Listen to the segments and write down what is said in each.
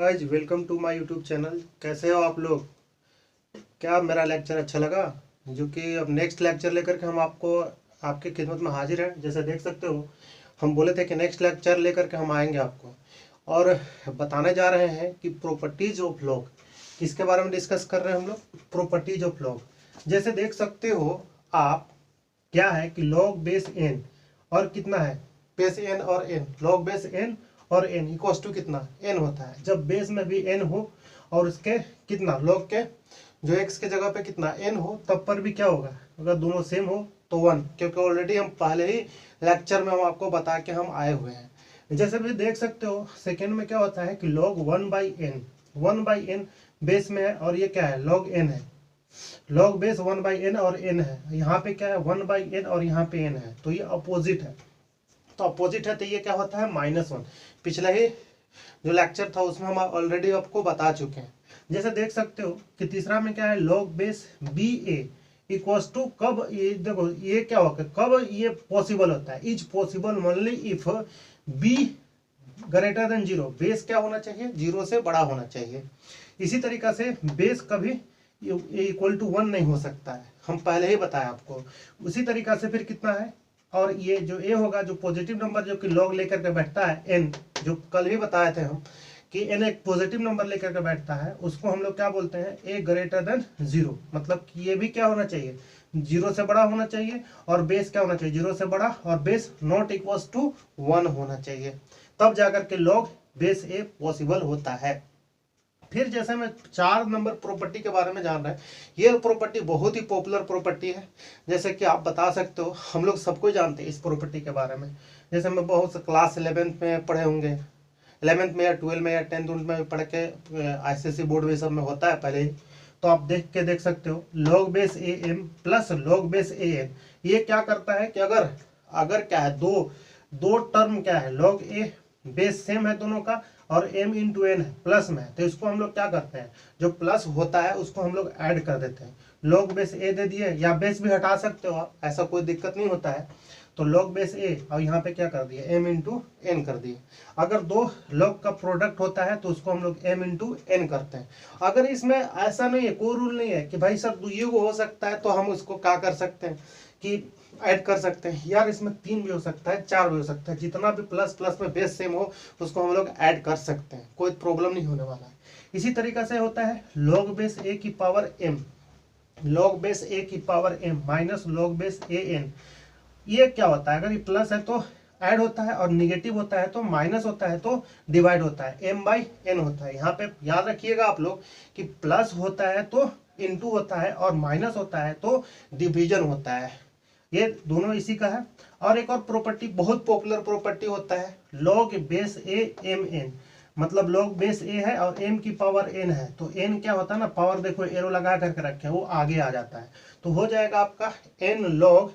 Guys, welcome to my YouTube channel. कैसे हो आप लोग? क्या मेरा लेक्चर अच्छा लगा? जो कि अब नेक्स्ट लेक्चर लेकर के हम आपको आपकी खिदमत में हाजिर हैं। जैसे देख सकते हो, हम बोले थे कि नेक्स्ट लेक्चर लेकर के हम आएंगे आपको, और बताने जा रहे हैं कि प्रॉपर्टीज ऑफ लॉग। किसके बारे में डिस्कस कर रहे हैं हम लोग? Properties of log. जैसे देख सकते हो आप, क्या है कि लॉग बेस एन और कितना है, बेस एन और एन, लॉग बेस एन और एन इक्वल्स टू कितना, एन होता है। जब बेस में भी एन हो और उसके कितना, लॉग के जो एक्स के जगह पे कितना एन हो, तब पर भी क्या होगा, अगर दोनों सेम हो तो वन, क्योंकि ऑलरेडी हम पहले ही लेक्चर में हम आपको बता के हम आए हुए हैं। जैसे भी देख सकते हो सेकेंड में क्या होता है कि लॉग 1/n बेस में है, और ये क्या है, लॉग एन है। लॉग बेस 1/n और n है। यहाँ पे क्या है, 1/n और यहाँ पे n है, तो ये अपोजिट है। तो अपोजिट है तो ये क्या होता है, -1। पिछले ही जो लेक्चर था उसमें हम ऑलरेडी आपको बता चुके हैं। जैसे देख सकते हो कि तीसरा में क्या है, log base BA equals to, कब ये देखो ये क्या होगा, कब ये पॉसिबल होता है, is possible only if B greater than 0। Base क्या होना चाहिए, 0 से बड़ा होना चाहिए। इसी तरीका से बेस कभी इक्वल टू 1 नहीं हो सकता है, हम पहले ही बताया आपको। उसी तरीका से फिर कितना है, और ये जो ए होगा, जो पॉजिटिव नंबर जो कि लॉग लेकर के बैठता है एन, जो कल ही बताए थे हम कि एन एक पॉजिटिव नंबर लेकर के बैठता है, उसको हम लोग क्या बोलते हैं, ए ग्रेटर देन 0। मतलब कि ये भी क्या होना चाहिए, 0 से बड़ा होना चाहिए, और बेस क्या होना चाहिए, 0 से बड़ा, और बेस नॉट इक्वल्स टू 1 होना चाहिए, तब जाकर के लॉग बेस ए पॉसिबल होता है। फिर जैसे मैं 4 नंबर प्रॉपर्टी के बारे में जान रहे हैं, ये प्रॉपर्टी बहुत ही पॉपुलर प्रॉपर्टी है। जैसे कि आप बता सकते हो, हम लोग सबको जानते हैं इस प्रॉपर्टी के बारे में। जैसे मैं बहुत से क्लास 11th में पढ़े होंगे, 11th में या 12 में या 10th में पढ़ के, ICSE बोर्ड में सब में होता है पहले ही। तो आप देख सकते हो log base A M plus log base A N, ये क्या करता है कि अगर क्या है, दो टर्म क्या है, लॉग ए बेस सेम है दोनों का, और m इंटू एन है प्लस में, तो इसको हम लोग क्या करते हैं, जो प्लस होता है उसको हम लोग ऐड कर देते हैं। लॉग बेस ए दे दिए, या बेस भी हटा सकते हो आप, ऐसा कोई दिक्कत नहीं होता है। तो लॉग बेस ए, और यहाँ पे क्या कर दिए, m इंटू एन कर दिए। अगर दो लॉग का प्रोडक्ट होता है तो उसको हम लोग m इंटू एन करते हैं। अगर इसमें ऐसा नहीं है, कोई रूल नहीं है कि भाई सर ये हो सकता है, तो हम उसको क्या कर सकते हैं कि ऐड कर सकते हैं। यार इसमें 3 भी हो सकता है, 4 भी हो सकता है, जितना भी प्लस प्लस में बेस सेम हो उसको हम लोग ऐड कर सकते हैं, कोई प्रॉब्लम नहीं होने वाला है। इसी तरीका से होता है लॉग बेस ए की power m, log base A की power m minus log base A N. ये क्या होता है, अगर ये प्लस है तो ऐड होता है, और निगेटिव होता है तो माइनस होता है, तो डिवाइड होता है, m/n होता है। यहाँ पे याद रखिएगा आप लोग कि प्लस होता है तो इंटू होता है, और माइनस होता है तो डिवीजन होता है। ये दोनों इसी का है। और एक और प्रॉपर्टी, बहुत पॉपुलर प्रॉपर्टी होता है log base A M N. मतलब लॉग बेस ए है और m की पावर n है, तो n क्या होता है ना, पावर देखो एरो लगा करके रखे हैं, वो आगे आ जाता है, तो हो जाएगा आपका n log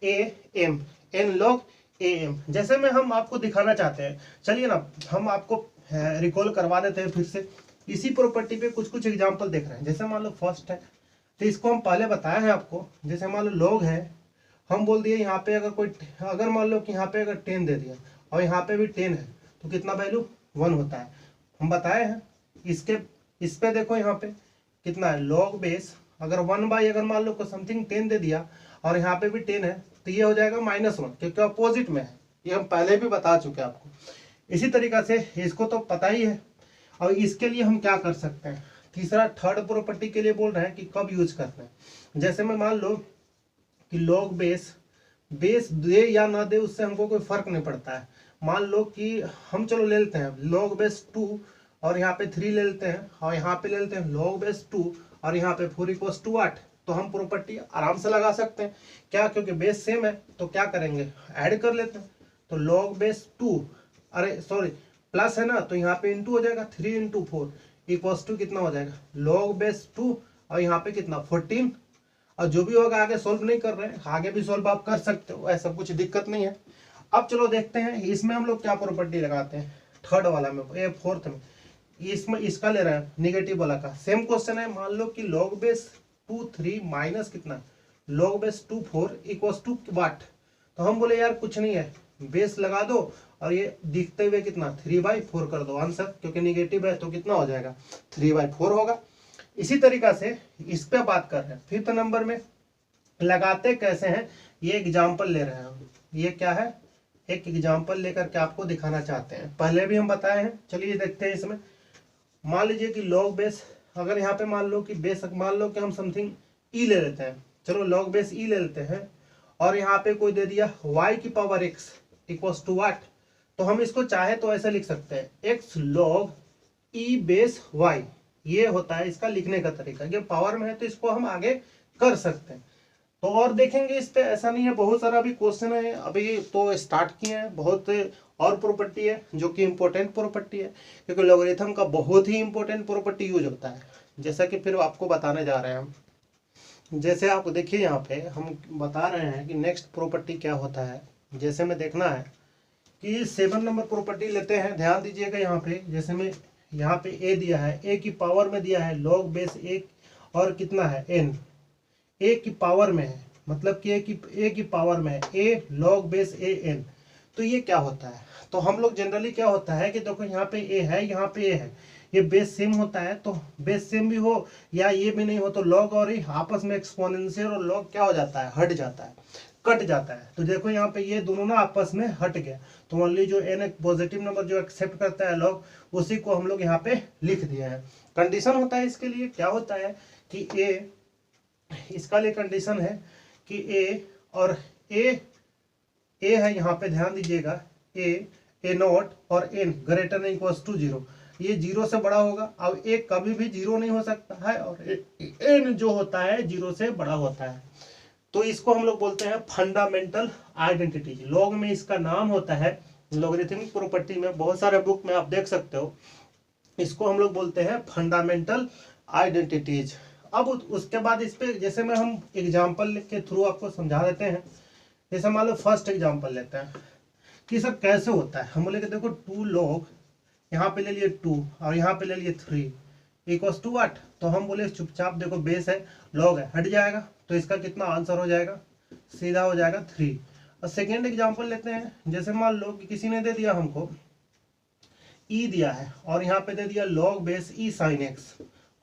a m, n log a m। जैसे में हम आपको दिखाना चाहते हैं, चलिए ना हम आपको रिकॉल करवा देते हैं फिर से। इसी प्रॉपर्टी पे कुछ एग्जाम्पल देख रहे हैं। जैसे मान लो फर्स्ट है, तो इसको हम पहले बताए हैं आपको। जैसे मान लो लॉग है, हम बोल दिए यहाँ पे अगर मान लो कि यहाँ पे अगर 10 दे दिया और यहाँ पे भी 10 है, तो कितना वैल्यू 1 होता है, हम बताए हैं। इस पे देखो यहाँ पे कितना है, लॉग बेस अगर 1/, अगर मान लो को समथिंग 10 दे दिया और यहाँ पे भी 10 है, तो ये हो जाएगा -1, क्योंकि अपोजिट में है। ये हम पहले भी बता चुके हैं आपको। इसी तरीका से इसको तो पता ही है। और इसके लिए हम क्या कर सकते हैं, तीसरा थर्ड प्रॉपर्टी के लिए बोल रहे हैं कि कब यूज करते हैं। जैसे मैं मान लो कि लॉग बेस दे या ना दे, उससे हमको कोई फर्क नहीं पड़ता है। मान लो कि हम चलो ले लेते हैं लॉग बेस 2 और यहाँ पे 3 ले लेते हैं, और यहाँ पे ले लेते हैं लॉग बेस 2 और यहाँ पे 4 = 8, तो हम प्रॉपर्टी आराम से लगा सकते हैं। क्या, क्योंकि बेस सेम है, तो क्या करेंगे, ऐड कर लेते हैं। तो लॉग बेस 2, अरे सॉरी प्लस है ना, तो यहाँ पे इंटू हो जाएगा, 3 × 4 = कितना हो जाएगा, लॉग बेस 2 और यहाँ पे कितना 14। और जो भी होगा आगे सोल्व नहीं कर रहे हैं, आगे भी सोल्व आप कर सकते हो, ऐसा कुछ दिक्कत नहीं है। अब चलो देखते हैं इसमें हम लोग क्या प्रॉपर्टी लगाते हैं। थर्ड वाला में, ये फोर्थ में, इसमें इसका ले रहे हैं निगेटिव वाला का। सेम क्वेश्चन है, मान लो कि लॉग बेस 2 3 माइनस कितना, लॉग बेस 2 4 = वाट। तो हम बोले यार कुछ नहीं है, बेस लगा दो और ये दिखते हुए कितना 3/4 कर दो आंसर, क्योंकि निगेटिव है तो कितना हो जाएगा 3/4 होगा। इसी तरीका से इस पे बात कर रहे हैं 5th नंबर में लगाते कैसे हैं, ये एग्जाम्पल ले रहे हैं हम। ये क्या है, एक एग्जाम्पल लेकर के आपको दिखाना चाहते हैं, पहले भी हम बताए हैं। चलिए देखते हैं इसमें। मान लीजिए कि लॉग बेस, अगर यहाँ पे मान लो कि मान लो कि हम समथिंग ई ले लेते हैं, चलो लॉग बेस ई ले लेते हैं, और यहाँ पे कोई दे दिया y⁴ इक्वल्स टू व्हाट, तो हम इसको चाहे तो ऐसे लिख सकते हैं x log e base y, ये होता है इसका लिखने का तरीका। ये पावर में है तो इसको हम आगे कर सकते हैं। तो और देखेंगे इस पे, ऐसा नहीं है, बहुत सारा अभी क्वेश्चन है, अभी तो स्टार्ट किए हैं। बहुत और प्रॉपर्टी है जो कि इंपॉर्टेंट प्रॉपर्टी है, क्योंकि लॉगरिथम का बहुत ही इंपॉर्टेंट प्रॉपर्टी यूज होता है, जैसा कि फिर आपको बताने जा रहे हैं हम। जैसे आप देखिए यहाँ पे हम बता रहे हैं कि नेक्स्ट प्रॉपर्टी क्या होता है। जैसे में देखना है कि 7 नंबर प्रॉपर्टी लेते हैं, ध्यान दीजिएगा यहाँ पे। जैसे में यहाँ पे ए दिया है, ए की पावर में दिया है लॉग बेस 1 और कितना है n, ए की पावर में है, मतलब कि ए की पावर में है ए लॉग बेस an। तो ये क्या होता है, तो हम लोग जनरली क्या होता है कि देखो यहाँ पे ए है, यहाँ पे ए है, ये बेस सेम होता है, तो बेस सेम भी हो या ये भी नहीं हो तो लॉग और ये आपस में एक्सपोनेंशियल और लॉग क्या हो जाता है, हट जाता है, कट जाता है। तो देखो यहाँ पे ये दोनों ना आपस में हट गया, तो ओनली जो n एक पॉजिटिव नंबर जो एक्सेप्ट करता है लॉग, उसी को हम लोग यहाँ पे लिख दिए हैं। कंडीशन होता है इसके लिए, क्या होता है कि ए, इसका लिए कंडीशन है कि ए और ए है यहाँ पे, ध्यान दीजिएगा, ए नॉट और n greater than equals to 0, ये 0 से बड़ा होगा। अब ए कभी भी 0 नहीं हो सकता है, और n जो होता है 0 से बड़ा होता है। तो इसको हम लोग बोलते हैं फंडामेंटल आइडेंटिटीज। लॉग में इसका नाम होता है, लॉगरिथमिक प्रॉपर्टी में बहुत सारे बुक में आप देख सकते हो, इसको हम लोग बोलते हैं फंडामेंटल आइडेंटिटीज। अब उसके बाद इस पे जैसे में हम एग्जाम्पल के थ्रू आपको समझा देते हैं। जैसे मान लो फर्स्ट एग्जाम्पल लेते हैं कि सर कैसे होता है। हम बोले कि देखो 2 log, यहाँ पे ले लिए 2 और यहाँ पे ले लिए 3 इक्वल्स टू व्हाट, तो हम बोले चुपचाप देखो बेस है लॉग है, हट जाएगा, तो इसका कितना आंसर हो जाएगा, सीधा हो जाएगा 3। और सेकेंड एग्जाम्पल लेते हैं। जैसे मान लो कि किसी ने दे दिया हमको ई दिया है और यहाँ पे दे दिया लॉग बेस ई साइन एक्स।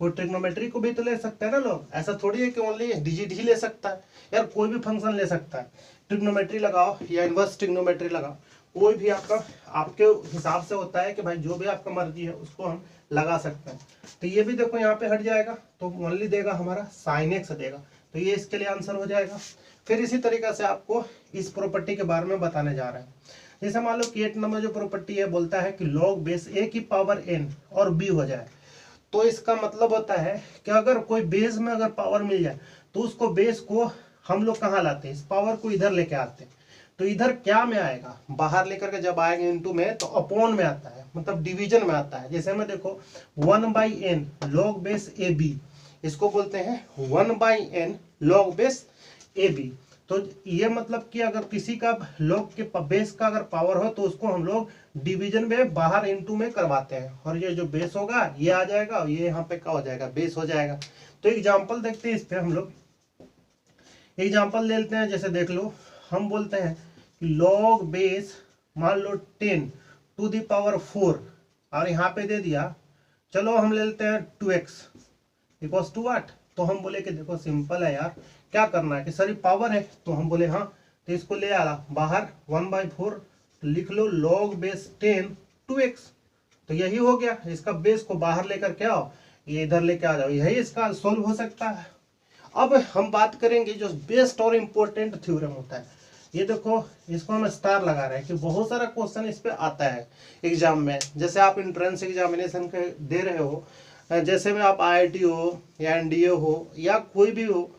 कोई ट्रिग्नोमेट्री को भी तो ले सकता है ना लोग, ऐसा थोड़ी है कि ओनली डिजिट ही ले सकता है यार, कोई भी फंक्शन ले सकता है। ट्रिग्नोमेट्री लगाओ या इनवर्स ट्रिग्नोमेट्री लगाओ, कोई भी आपका आपके हिसाब से होता है कि भाई जो भी आपका मर्जी है उसको हम लगा सकते हैं। तो ये भी देखो यहाँ पे हट जाएगा, तो ओनली देगा हमारा साइन एक्स देगा, तो ये इसके लिए आंसर हो जाएगा। फिर इसी तरीके से आपको इस प्रॉपर्टी के बारे में बताने जा रहे हैं। जैसे मान लो कि 8 नंबर जो प्रॉपर्टी है बोलता है कि लॉग बेस ए की पावर n और b हो जाए, तो इसका मतलब होता है कि अगर कोई बेस में अगर पावर मिल जाए तो उसको बेस को हम लोग कहाँ लाते हैं, इस पावर को इधर लेके आते हैं। तो इधर क्या में आएगा, बाहर लेकर के जब आएंगे इनटू में, तो अपॉन में आता है, मतलब डिवीजन में आता है। जैसे में देखो 1/n log base A B, इसको बोलते हैं 1/n log base A B. तो ये मतलब कि अगर किसी का लॉग के बेस का अगर पावर हो तो उसको हम लोग डिवीजन में बाहर इनटू में करवाते हैं, और ये जो बेस होगा ये आ जाएगा और ये यहाँ पे क्या हो जाएगा, बेस हो जाएगा। तो एग्जाम्पल देखते हैं इस पे, हम लोग एग्जाम्पल ले लेते हैं। जैसे देख लो, हम बोलते हैं कि लॉग बेस मान लो 10 टू द पावर 4 और यहाँ पे दे दिया, चलो हम ले लेते हैं 2x इक्वल्स टू व्हाट। तो हम बोले कि देखो सिंपल है यार, क्या करना है कि सारी पावर है, तो हम बोले हाँ, तो इसको ले आला बाहर 1/4, तो लिख लो लॉग बेस 10 2x, तो यही हो गया। इसका बेस को बाहर लेकर के आओ, ये इधर लेके आ जाओ, यही इसका सोल्व हो सकता है। अब हम बात करेंगे जो बेस्ट और इम्पोर्टेंट थ्योरम होता है, ये देखो इसको हम स्टार लगा रहे हैं कि बहुत सारा क्वेश्चन इस पे आता है एग्जाम में। जैसे आप एंट्रेंस एग्जामिनेशन के दे रहे हो, जैसे में आप IIT हो या NDA हो या कोई भी हो,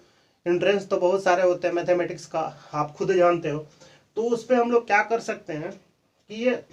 एंट्रेंस तो बहुत सारे होते हैं, मैथमेटिक्स का आप खुद जानते हो। तो उस पर हम लोग क्या कर सकते हैं कि ये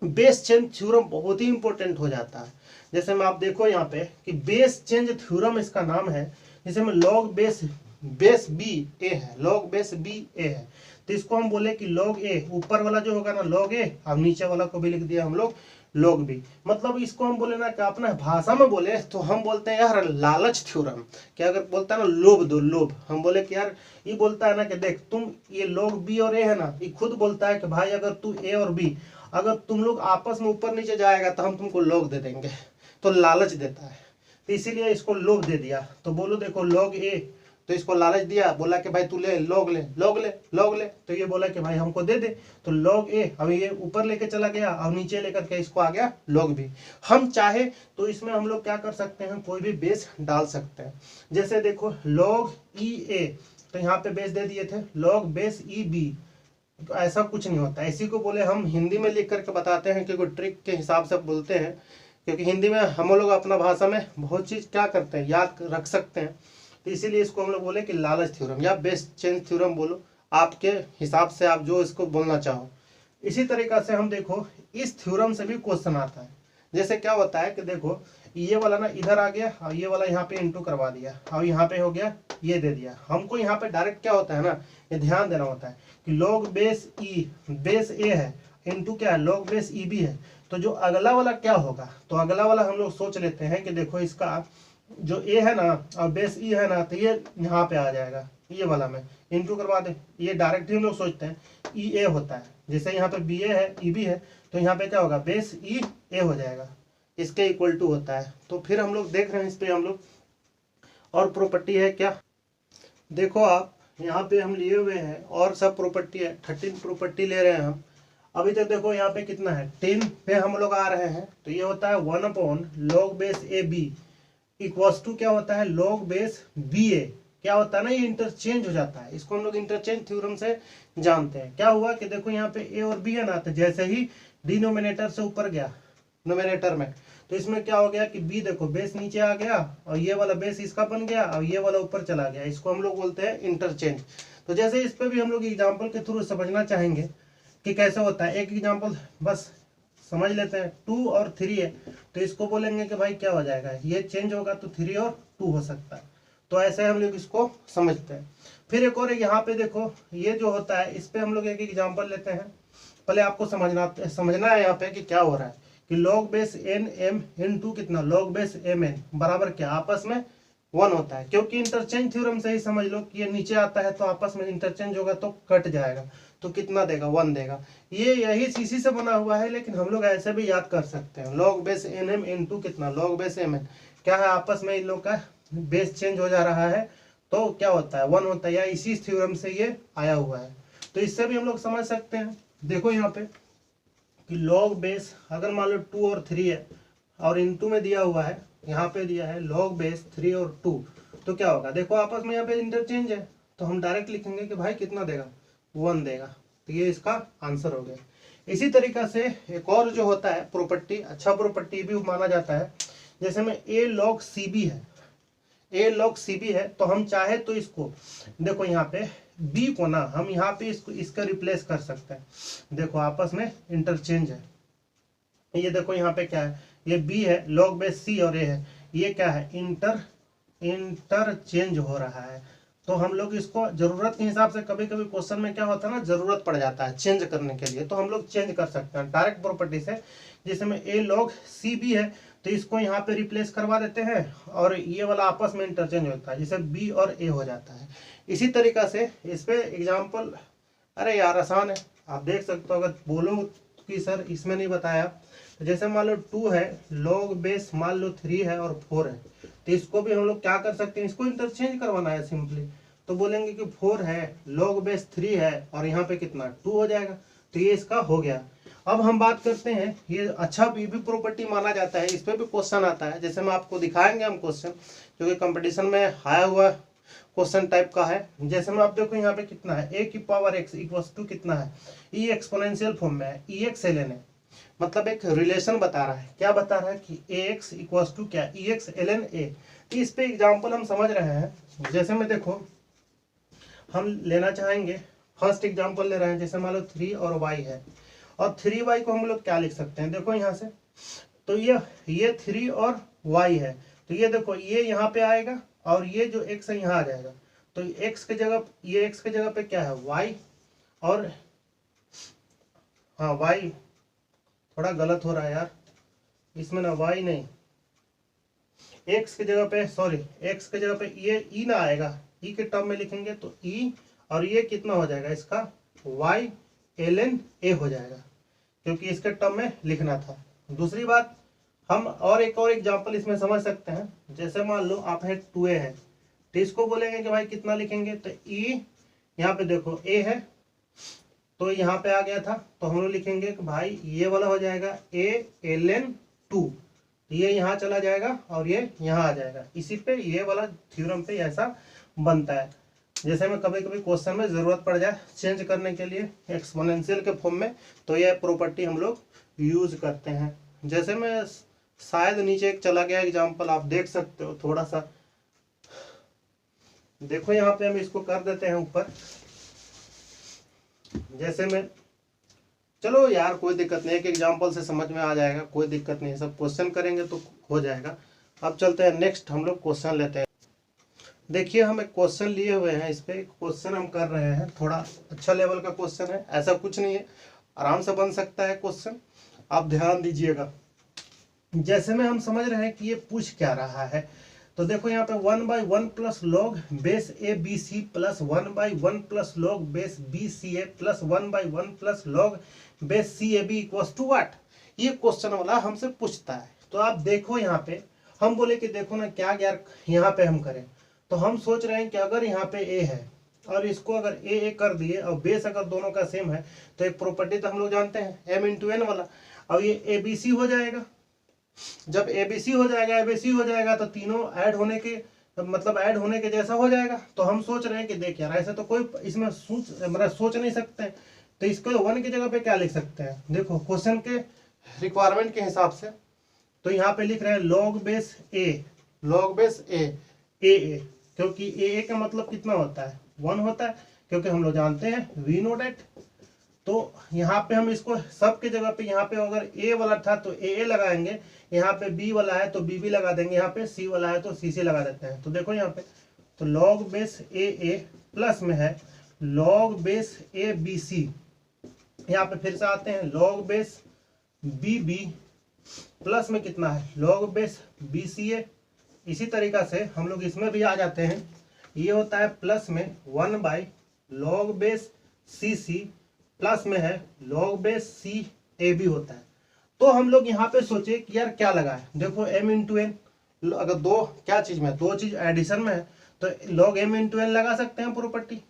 बेस चेंज थ्योरम बहुत ही इंपॉर्टेंट हो जाता है। जैसे में आप देखो यहाँ पे कि बेस चेंज थ्योरम इसका नाम है। जैसे में लॉग बेस बी ए है, लॉग बेस बी ए है, तो इसको हम बोले कि लॉग ए, ऊपर वाला जो होगा ना लॉग ए, और नीचे वाला को भी लिख दिया हम लोग लॉग बी। मतलब इसको हम बोले ना कि अपना भाषा में बोले तो हम बोलते हैं यार लालच थ्योरम। क्या अगर बोलता है ना लोभ दो, लोभ, हम बोले कि यार ये बोलता है ना कि देख तुम ये लॉग बी और ए है ना, ये खुद बोलता है कि भाई अगर तू ए और बी अगर तुम लोग आपस में ऊपर नीचे जाएगा तो हम तुमको log दे देंगे। तो लालच देता है, तो इसीलिए इसको log दे दिया। तो बोलो देखो log a, तो इसको लालच दिया, बोला कि भाई तू ले log ले log ले log ले, तो ये बोला कि भाई हमको दे दे। तो log a अब ये ऊपर लेके चला गया और नीचे लेकर के इसको आ गया log b। हम चाहे तो इसमें हम लोग क्या कर सकते हैं, कोई भी बेस डाल सकते हैं। जैसे देखो log e a, तो यहाँ पे बेस दे दिए थे log बेस e b। तो ऐसा कुछ नहीं होता, इसी को बोले हम हिंदी में लिख करके बताते हैं, क्योंकि ट्रिक के हिसाब से बोलते हैं, क्योंकि हिंदी में हम लोग अपना भाषा में बहुत चीज़ क्या करते हैं, याद रख सकते हैं। तो इसीलिए इसको हम लोग बोले कि लालच थ्योरम या बेस चेंज थ्योरम बोलो, आपके हिसाब से आप जो इसको बोलना चाहो। इसी तरीका से हम देखो इस थ्योरम से भी क्वेश्चन आता है। जैसे क्या होता है कि देखो ये वाला ना इधर आ गया और ये वाला यहाँ पे इंटू करवा दिया और यहाँ पे हो गया ये दे दिया। हमको यहाँ पे डायरेक्ट क्या होता है ना, ये ध्यान देना होता है कि log base e base a है इंटू क्या है log बेस e b है। तो जो अगला वाला क्या होगा, तो अगला वाला हम लोग सोच लेते हैं कि देखो इसका जो a है ना और बेस e है ना, तो ये यहाँ पे आ जाएगा, ये वाला में इंटू करवा दे। ये डायरेक्ट ही हम लोग सोचते हैं ई ए होता है, जैसे यहाँ पे बी ए है ई बी है, तो यहाँ पे क्या होगा बेस ई ए हो जाएगा, इसके इक्वल टू होता है। तो फिर हम लोग देख रहे हैं इस पे हम लोग और प्रॉपर्टी है क्या, देखो आप यहाँ पे हम लिए हुए हैं और सब प्रॉपर्टी है, 13 प्रॉपर्टी ले रहे हैं हम। अभी तक देखो यहाँ पे कितना है 10 पे हम लोग आ रहे हैं, तो ये होता है 1/log base A B equals to क्या होता है log बेस बी ए। क्या होता है ना, ये इंटरचेंज हो जाता है, इसको हम लोग इंटरचेंज थ्योरम से जानते हैं। क्या हुआ कि देखो यहाँ पे ए और बी है ना, तो जैसे ही डिनोमिनेटर से ऊपर गया नोमिनेटर में, तो इसमें क्या हो गया कि बी देखो बेस नीचे आ गया और ये वाला बेस इसका बन गया और ये वाला ऊपर चला गया, इसको हम लोग बोलते हैं इंटरचेंज। तो जैसे इस पे भी हम लोग एग्जाम्पल के थ्रू समझना चाहेंगे कि कैसे होता है। एक एग्जाम्पल बस समझ लेते हैं, 2 और 3 है, तो इसको बोलेंगे कि भाई क्या हो जाएगा, ये चेंज होगा तो 3 और 2 हो सकता है। तो ऐसे हम लोग इसको समझते हैं। फिर एक और यहाँ पे देखो ये जो होता है, इस पे हम लोग एक एग्जाम्पल लेते हैं। पहले आपको समझना है यहाँ पे कि क्या हो रहा है कि log base N M into कितना log बेस एम एन बराबर क्या आपस में 1 होता है। क्योंकि इंटरचेंज थ्योरम से ही समझ लो कि ये नीचे आता है तो आपस में इंटरचेंज होगा तो कट जाएगा, तो कितना देगा 1 देगा। ये यही सीसी से बना हुआ है, लेकिन हम लोग ऐसे भी याद कर सकते हैं log base N M into कितना log बेस एम एन। क्या है आपस में इन लोग का बेस चेंज हो जा रहा है तो क्या होता है 1 होता है, या इसी थ्योरम से ये आया हुआ है। तो इससे भी हम लोग समझ सकते हैं। देखो यहाँ पे कि log बेस अगर मान लो 2 और 3 है और इनटू में दिया हुआ है, यहाँ पे दिया है log बेस 3 और 2, तो क्या होगा देखो आपस में यहाँ पे इंटरचेंज है, तो हम डायरेक्ट लिखेंगे कि भाई कितना देगा 1 देगा। तो ये इसका आंसर हो गया। इसी तरीका से एक और जो होता है प्रॉपर्टी, अच्छा प्रॉपर्टी भी माना जाता है, जैसे में a log cb है, a log cb है, तो हम चाहे तो इसको देखो यहाँ पे b को ना हम यहाँ पे इसका रिप्लेस कर सकते हैं। देखो आपस में इंटरचेंज है, ये देखो यहाँ पे क्या है, ये b है log बेस c और a है, ये क्या है इंटरचेंज हो रहा है। तो हम लोग इसको जरूरत के हिसाब से, कभी कभी क्वेश्चन में क्या होता है ना जरूरत पड़ जाता है चेंज करने के लिए, तो हम लोग चेंज कर सकते हैं डायरेक्ट प्रॉपर्टी से। जिसमें a log cb है तो इसको यहाँ पे रिप्लेस करवा देते हैं और ये वाला आपस में इंटरचेंज होता है, जिसे b और a हो जाता है। इसी तरीका से इस पे एग्जाम्पल, अरे यार आसान है, आप देख सकते हो। अगर बोलो कि सर इसमें नहीं बताया, तो जैसे मान लो 2 है log बेस मान लो 3 है और 4 है, तो इसको भी हम लोग क्या कर सकते हैं, इसको इंटरचेंज करवाना है सिंपली। तो बोलेंगे कि 4 है log बेस 3 है और यहाँ पे कितना 2 हो जाएगा, तो ये इसका हो गया। अब हम बात करते हैं, ये अच्छा भी प्रॉपर्टी माना जाता है, इस पे भी क्वेश्चन आता है। जैसे हम आपको दिखाएंगे हम क्वेश्चन जो कि कंपटीशन में आया हुआ क्वेश्चन टाइप का है। जैसे में आप देखो यहाँ पे कितना है a की पावर x इक्वल्स टू कितना है e एक्सपोनेंशियल फॉर्म में है, e x ln है, मतलब एक रिलेशन बता रहा है। क्या बता रहा है कि ax इक्वल्स टू क्या e x ln a। इस पे एग्जाम्पल हम समझ रहे हैं। जैसे में देखो हम लेना चाहेंगे, फर्स्ट एग्जाम्पल ले रहे हैं, जैसे मान लो 3 और y है, और 3y को हम लोग क्या लिख सकते हैं, देखो यहाँ से, तो ये 3 और y है, तो ये देखो ये यहाँ पे आएगा और ये जो x है यहाँ आ जाएगा। तो x के जगह, ये x के जगह पे क्या है y, और हाँ y थोड़ा गलत हो रहा है यार, इसमें ना y नहीं, x के जगह पे, सॉरी x के जगह पे ये e ना आएगा, e के टर्म में लिखेंगे तो e, और ये कितना हो जाएगा इसका y ln a हो जाएगा। क्योंकि इसके टर्म में लिखना था। दूसरी बात, हम और एक और एग्जांपल इसमें समझ सकते हैं। जैसे मान लो आप है 2a है, तो इसको बोलेंगे कि भाई कितना लिखेंगे, तो e यहाँ पे देखो a है तो यहाँ पे आ गया था, तो हम लोग लिखेंगे कि भाई ये वाला हो जाएगा a ln 2, ये यहाँ चला जाएगा और ये यहाँ आ जाएगा। इसी पे ये वाला थ्योरम पे ऐसा बनता है। जैसे में कभी कभी क्वेश्चन में ज़रूरत पड़ जाए चेंज करने के लिए एक्सपोनेंशियल के फॉर्म में, तो यह प्रॉपर्टी हम लोग यूज करते हैं। जैसे मैं शायद नीचे एक चला गया एग्जांपल, आप देख सकते हो, थोड़ा सा देखो यहाँ पे हम इसको कर देते हैं ऊपर। जैसे में, चलो यार कोई दिक्कत नहीं, एक एग्जांपल से समझ में आ जाएगा, कोई दिक्कत नहीं, सब क्वेश्चन करेंगे तो हो जाएगा। अब चलते हैं नेक्स्ट, हम लोग क्वेश्चन लेते हैं। देखिए हम एक क्वेश्चन लिए हुए हैं, इस पे क्वेश्चन हम कर रहे हैं, थोड़ा अच्छा लेवल का क्वेश्चन है, ऐसा कुछ नहीं है, आराम से बन सकता है क्वेश्चन, आप ध्यान दीजिएगा। जैसे में हम समझ रहे हैं कि ये पूछ क्या रहा है, तो देखो यहाँ पे 1/1 plus log base A B C plus 1/1 plus log base B C A plus 1/1 plus log base C A B equals to what, ये क्वेश्चन वाला हमसे पूछता है। तो आप देखो यहाँ पे हम बोले कि देखो ना क्या यार यहाँ पे हम करें, तो हम सोच रहे हैं कि अगर यहाँ पे ए है और इसको अगर ए कर दिए और बेस अगर दोनों का सेम है, तो एक प्रॉपर्टी तो हम लोग जानते हैं m इंटू एन वाला, अब ये ए बी सी हो जाएगा। जब एबीसी हो जाएगा, एबीसी हो जाएगा तो तीनों ऐड होने के मतलब ऐड होने के जैसा हो जाएगा। तो हम सोच रहे हैं कि देख यार ऐसे तो कोई इसमें सोच नहीं सकते, तो इसको 1 की जगह पे क्या लिख सकते हैं, देखो क्वेश्चन के रिक्वायरमेंट के हिसाब से, तो यहाँ पे लिख रहे हैं लॉग बेस ए, लॉग बेस ए, क्योंकि ए का मतलब कितना होता है 1 होता है, क्योंकि हम लोग जानते हैं वी नो डेट। तो यहाँ पे हम इसको सब के जगह पे, यहाँ पे अगर ए वाला था तो ए लगाएंगे, यहाँ पे बी वाला है तो बी भी लगा देंगे, यहाँ पे सी वाला है तो सी सी लगा देते हैं। तो देखो यहाँ पे तो लॉग बेस ए प्लस में है log base A B C, यहाँ पे फिर से आते हैं log base B B plus में कितना है log base B C A. इसी तरीका से हम लोग इसमें भी आ जाते हैं, ये होता है प्लस में 1 log base C C plus में है log base C A B होता है। तो हम लोग यहाँ पे सोचे कि यार क्या लगा है, देखो m इंटू एन, अगर दो क्या चीज में, दो चीज एडिशन में है तो लॉग m इंटू एन लगा सकते हैं प्रॉपर्टी।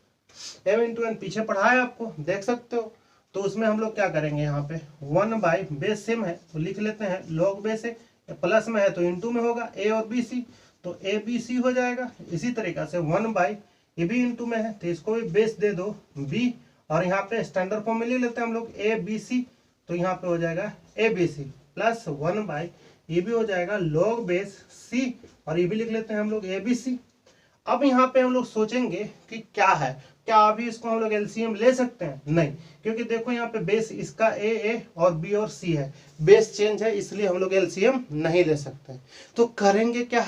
m इंटू एन पीछे पढ़ा है आपको, देख सकते हो। तो उसमें हम लोग क्या करेंगे, यहाँ पे 1 बेस सेम है तो लिख लेते हैं लॉग बेस है, प्लस में है तो इंटू में होगा a और बी सी, तो ए बी सी हो जाएगा। इसी तरीका से 1 ये भी इंटू में है तो इसको भी बेस दे दो b, और यहाँ पे स्टैंडर्ड फॉर्म में ले लेते हैं हम लोग ए बी सी, तो यहाँ पे हो जाएगा ए बी सी प्लस 1 ये भी हो जाएगा लॉग बेस सी, और ये भी लिख लेते हैं हम लोग ए बी सी। अब यहाँ पे हम लोग सोचेंगे कि क्या है, क्या अभी इसको हम लोग एलसीएम ले सकते हैं, नहीं, क्योंकि देखो यहाँ पे बेस इसका ए और बी और सी है, बेस चेंज है, इसलिए हम लोग एलसीएम नहीं ले सकते। तो करेंगे क्या,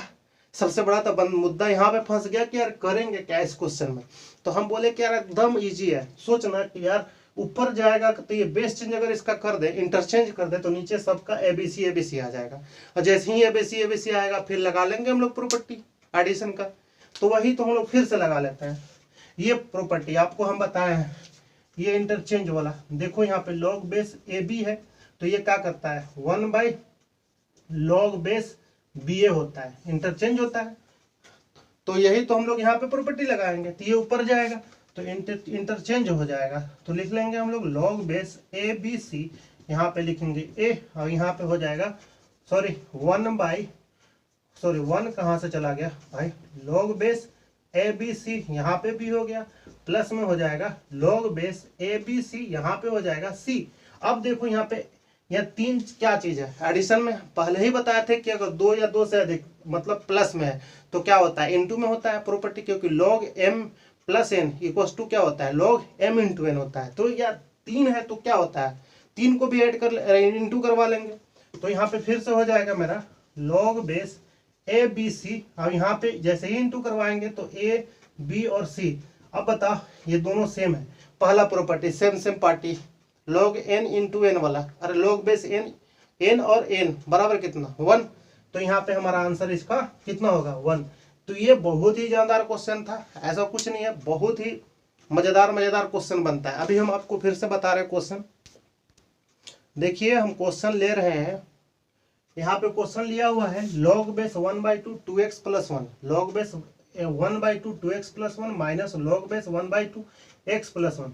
सबसे बड़ा तो मुद्दा यहाँ पे फंस गया कि यार करेंगे क्या इस क्वेश्चन में। तो हम बोले कि यार एकदम इजी है, सोचना कि यार ऊपर जाएगा तो ये बेस चेंज अगर इसका कर दे, इंटरचेंज कर दे, तो नीचे सबका एबीसी आ जाएगा, और जैसे ही एबीसी आएगा फिर लगा लेंगे हम लोग प्रॉपर्टी एडिशन का। तो वही तो हम लोग फिर से लगा लेते हैं, ये प्रॉपर्टी आपको हम बताए हैं, ये इंटरचेंज वाला। देखो यहाँ पे लॉग बेस ए बी है तो ये क्या करता है 1 लॉग बेस बी ए होता है, इंटरचेंज होता है। तो यही तो हम लोग यहाँ पे प्रॉपर्टी लगाएंगे, तो ये ऊपर जाएगा तो इंटरचेंज हो जाएगा। तो लिख लेंगे हम लोग log base A B C, यहाँ पे लिखेंगे ए, और यहाँ पे हो जाएगा सॉरी 1 कहाँ से चला गया भाई, log base A B C यहाँ पे भी हो गया, प्लस में हो जाएगा log base A B C, यहाँ पे हो जाएगा सी। अब देखो यहाँ पे यह तीन क्या चीज है एडिशन में, पहले ही बताया थे कि अगर 2 या 2 से अधिक मतलब प्लस में है तो क्या होता है इनटू में होता है प्रॉपर्टी, क्योंकि log m plus N equals to क्या होता है लॉग m इंटू एन होता है। तो यार 3 है तो क्या होता है 3 को भी ऐड कर इंटू करवा लेंगे, तो यहाँ पे फिर से हो जाएगा मेरा log base A B C, और यहाँ पे जैसे ही इंटू करवाएंगे तो ए बी और सी। अब बताओ ये दोनों सेम है, पहला property same party log n into N वाला, अरे लॉग बेस n और n बराबर कितना 1, तो यहाँ पे हमारा आंसर इसका कितना होगा 1। तो ये बहुत ही जानदार क्वेश्चन था, ऐसा कुछ नहीं है, बहुत ही मजेदार क्वेश्चन बनता है। अभी हम आपको फिर से बता रहे क्वेश्चन, देखिए हम क्वेश्चन ले रहे हैं, यहाँ पे क्वेश्चन लिया हुआ है log base 1/2 2x plus 1, log base 1/2 2x plus 1 minus log base 1/2 x plus 1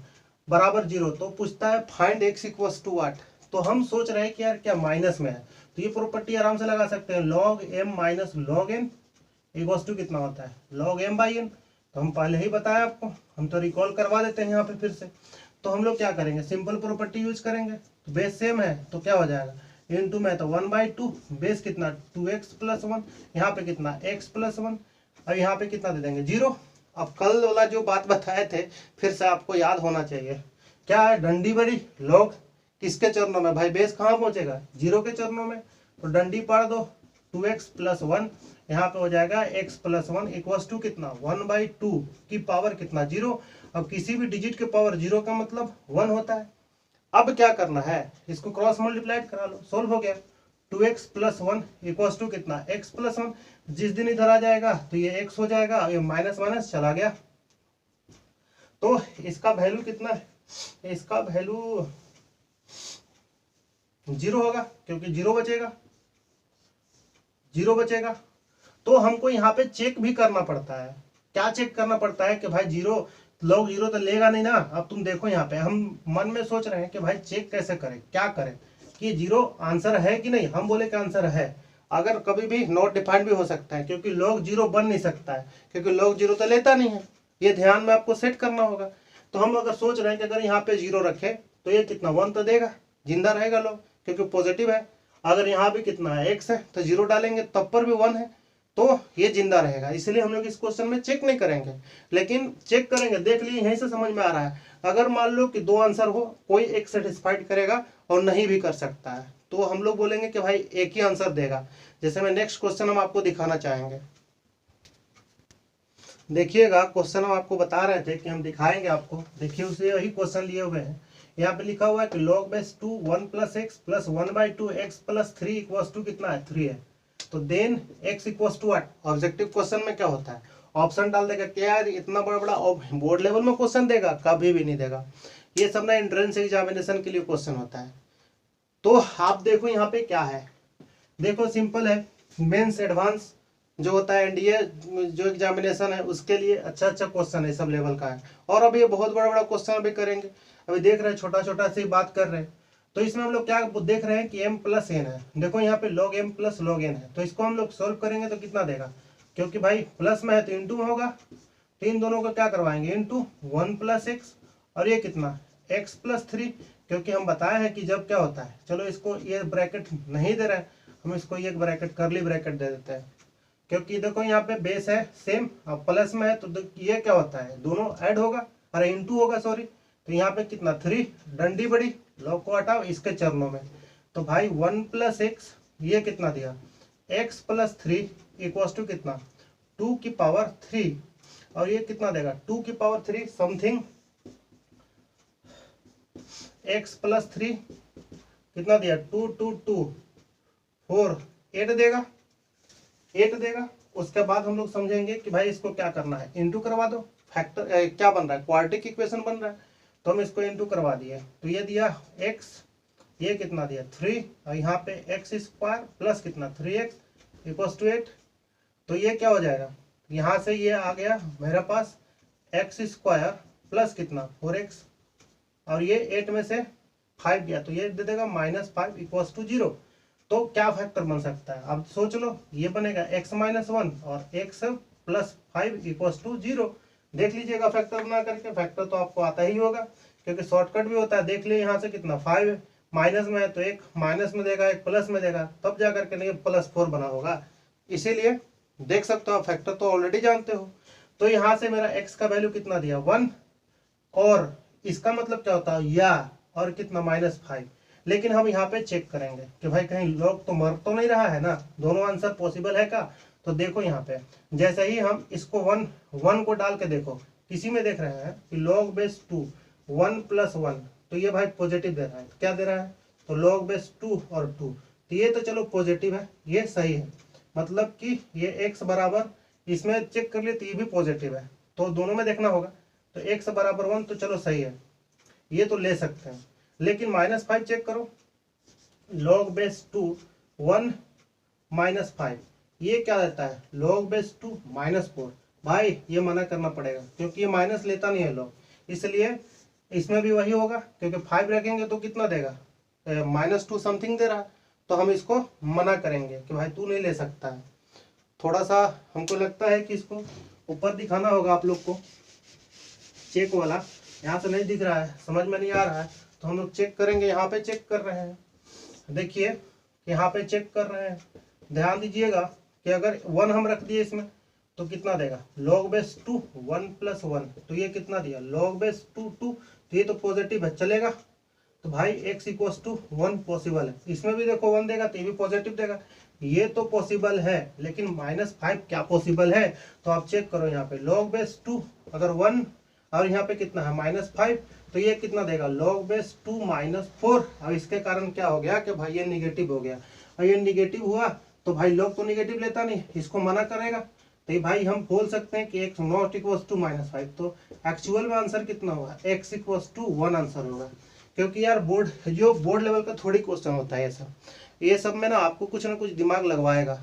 बराबर 0। तो पूछता है find x equals to what. तो हम सोच रहे हैं कि यार क्या माइनस में है, तो ये प्रॉपर्टी आराम से लगा सकते हैं, log m minus log n equals to कितना होता है, लॉग m बाई n। तो हम पहले ही बताया आपको, हम तो रिकॉल करवा देते हैं यहाँ पे फिर से। तो हम लोग क्या करेंगे, सिंपल प्रॉपर्टी यूज करेंगे। तो बेस सेम है तो क्या हो जाएगा, इनटू में तो 1/2, बेस कितना 2x प्लस 1, यहाँ पे कितना x प्लस 1, और यहाँ पे कितना दे देंगे 0। अब कल वाला जो बात बताए थे फिर से आपको याद होना चाहिए, क्या है डंडी बड़ी लॉग किसके चरणों में, भाई बेस कहाँ पहुंचेगा 0 के चरणों में। तो डंडी पढ़ दो 2x प्लस 1, यहाँ पे हो जाएगा x प्लस 1 इक्वल्स टू कितना 1/2 की पावर कितना 0। अब किसी भी डिजिट के पावर 0 का मतलब 1 होता है। अब क्या करना है, इसको क्रॉस मल्टीप्लाइड करा लो, सोल्व हो गया। 2x प्लस 1 इक्वल्स टू कितना x प्लस 1, जिस दिन इधर आ जाएगा तो ये x हो जाएगा, ये माइनस माइनस चला गया। तो इसका वैल्यू कितना है, इसका वैल्यू 0 होगा, क्योंकि 0 बचेगा, 0 बचेगा। तो हमको यहाँ पे चेक भी करना पड़ता है, क्या चेक करना पड़ता है कि भाई 0 लॉग 0 तो लेगा नहीं ना। अब तुम देखो यहाँ पे हम मन में सोच रहे हैं कि भाई चेक कैसे करें, क्या करें कि 0 आंसर है कि नहीं, हम बोले कि आंसर है। अगर कभी भी नॉट डिफाइंड भी हो सकता है, क्योंकि लॉग 0 बन नहीं सकता है, क्योंकि लॉग 0 तो लेता नहीं है, ये ध्यान में आपको सेट करना होगा। तो हम अगर सोच रहे हैं कि अगर यहाँ पे 0 रखे तो ये कितना 1 तो देगा, जिंदा रहेगा लॉग, क्योंकि पॉजिटिव है। अगर यहाँ भी कितना है x है तो 0 डालेंगे तब पर भी 1 है, तो ये जिंदा रहेगा। इसलिए हम लोग इस क्वेश्चन में चेक नहीं करेंगे, लेकिन चेक करेंगे। देख लिए यहीं से समझ में आ रहा है, अगर मान लो कि 2 आंसर हो, कोई एक सेटिस्फाइड करेगा और नहीं भी कर सकता है, तो हम लोग बोलेंगे कि भाई एक ही आंसर देगा। जैसे मैं नेक्स्ट क्वेश्चन हम आपको दिखाना चाहेंगे, देखिएगा क्वेश्चन हम आपको बता रहे थे कि हम दिखाएंगे आपको। देखिए उसे यही क्वेश्चन लिए हुए हैं, यहाँ पे लिखा हुआ है कि log base 2 1 plus X plus 1/2 x plus 3 equals to कितना है 3 है। तो then x equals to what, objective question में क्या होता है ऑप्शन डाल देगा। क्या यार इतना बड़ा बड़ा बोर्ड लेवल में क्वेश्चन देगा, कभी भी नहीं देगा। ये सब ना एंट्रेंस एग्जामिनेशन के लिए क्वेश्चन होता है। तो आप देखो यहाँ पे क्या है, देखो सिंपल है, मेंस एडवांस जो होता है एनडीए जो एग्जामिनेशन है उसके लिए अच्छा अच्छा क्वेश्चन है, सब लेवल का है। और अभी ये बहुत बड़ा बड़ा क्वेश्चन अभी करेंगे, अभी देख रहे हैं छोटा छोटा सी बात कर रहे हैं। तो इसमें हम लोग क्या देख रहे हैं कि m प्लस एन है, देखो यहाँ पे log m plus log n है, तो इसको हम लोग सोल्व करेंगे तो कितना देगा, क्योंकि भाई प्लस में है तो इंटू में होगा, तो इन दोनों को क्या करवाएंगे इंटू 1 प्लस एक्स, और ये कितना x प्लस 3, क्योंकि हम बताए हैं कि जब क्या होता है, चलो इसको ये ब्रैकेट नहीं दे रहे हैं, हम इसको ये ब्रैकेट करली ब्रैकेट दे देते हैं, क्योंकि देखो यहाँ पे बेस है सेम, अब प्लस में है तो ये क्या होता है दोनों ऐड होगा, अरे इंटू होगा सॉरी। तो यहाँ पे कितना 3, डंडी बड़ी लॉग को हटाओ इसके चरणों में। तो भाई 1 प्लस एक्स, ये कितना दिया x प्लस 3 इक्वल्स टू कितना 2 की पावर 3, और ये कितना देगा 2 की पावर 3 समथिंग x प्लस 3 कितना दिया 2 2 2 4 8 देगा, 8 देगा। उसके बाद हम लोग समझेंगे कि भाई इसको क्या करना है, इंटू करवा दो, फैक्टर क्या बन रहा है क्वाड्रेटिक इक्वेशन बन रहा है, तो हम इसको इंटू करवा दिए। तो ये दिया x, ये कितना दिया 3, और यहाँ पे x स्क्वायर प्लस कितना 3x इक्वल्स टू 8। तो ये क्या हो जाएगा, यहाँ से ये आ गया मेरे पास x स्क्वायर प्लस कितना 4x, और ये 8 में से 5 गया तो ये दे देगा -5 इक्वल्स टू 0। तो क्या फैक्टर बन सकता है, अब सोच लो, ये बनेगा x माइनस 1 और x प्लस 5 इक्वल्स टू 0। देख लीजिएगा फैक्टर बना करके, फैक्टर तो आपको आता ही होगा क्योंकि शॉर्टकट भी होता है। देख लिए यहाँ से कितना 5 माइनस में है तो एक माइनस में देगा, एक प्लस में देगा, तब जा करके नहीं +4 बना होगा। इसीलिए देख सकते हो, फैक्टर तो ऑलरेडी जानते हो। तो यहाँ से मेरा x का वैल्यू कितना दिया 1, और इसका मतलब क्या होता है या, और कितना -5। लेकिन हम यहाँ पे चेक करेंगे कि भाई कहीं लॉग तो मर तो नहीं रहा है ना, दोनों आंसर पॉसिबल है का। तो देखो यहाँ पे जैसे ही हम इसको 1 को डाल के देखो, किसी में देख रहे हैं कि log बेस 2 1 प्लस 1, तो ये भाई पॉजिटिव दे रहा है, क्या दे रहा है तो log बेस 2 और 2, तो ये तो चलो पॉजिटिव है, ये सही है, मतलब कि ये x बराबर, इसमें चेक कर लिए तो ये भी पॉजिटिव है, तो दोनों में देखना होगा। तो x बराबर 1 तो चलो सही है, ये तो ले सकते हैं। लेकिन -5 चेक करो, log बेस 2 1 माइनस 5, ये क्या रहता है log बेस 2 माइनस 4। भाई ये मना करना पड़ेगा क्योंकि ये माइनस लेता नहीं है log, इसलिए इसमें भी वही होगा क्योंकि 5 रखेंगे तो कितना देगा -2 समथिंग दे रहा है, तो हम इसको मना करेंगे कि भाई तू नहीं ले सकता है। थोड़ा सा हमको लगता है कि इसको ऊपर दिखाना होगा आप लोग को, चेक वाला यहाँ से नहीं दिख रहा है, समझ में नहीं आ रहा है, तो हम लोग चेक करेंगे। यहाँ पे चेक कर रहे हैं, देखिए यहाँ पे चेक कर रहे हैं, ध्यान दीजिएगा कि अगर 1 हम रख दिए इसमें तो कितना देगा log बेस 2 1 + 1, तो ये कितना दिया log बेस 2 2, तो ये तो पॉजिटिव है, चलेगा। तो भाई x = 1 पॉसिबल है, इसमें भी देखो 1 देगा तो ये भी पॉजिटिव देगा, ये तो पॉसिबल है, लेकिन -5 क्या पॉसिबल है? तो आप चेक करो यहाँ पे log बेस 2 अगर 1 और यहाँ पे कितना है -5, तो ये कितना देगा log बेस 2 -4। अब इसके कारण क्या हो गया कि भाई ये निगेटिव हो गया, और ये निगेटिव हुआ तो भाई log तो निगेटिव लेता नहीं, इसको मना करेगा, तो भाई हम बोल सकते हैं कि x नॉट इक्वल्स टू -5। तो एक्चुअल में आंसर कितना होगा x = 1 आंसर होगा, क्योंकि यार बोर्ड लेवल का थोड़ी क्वेश्चन होता है ये सब में ना आपको कुछ ना कुछ दिमाग लगवाएगा,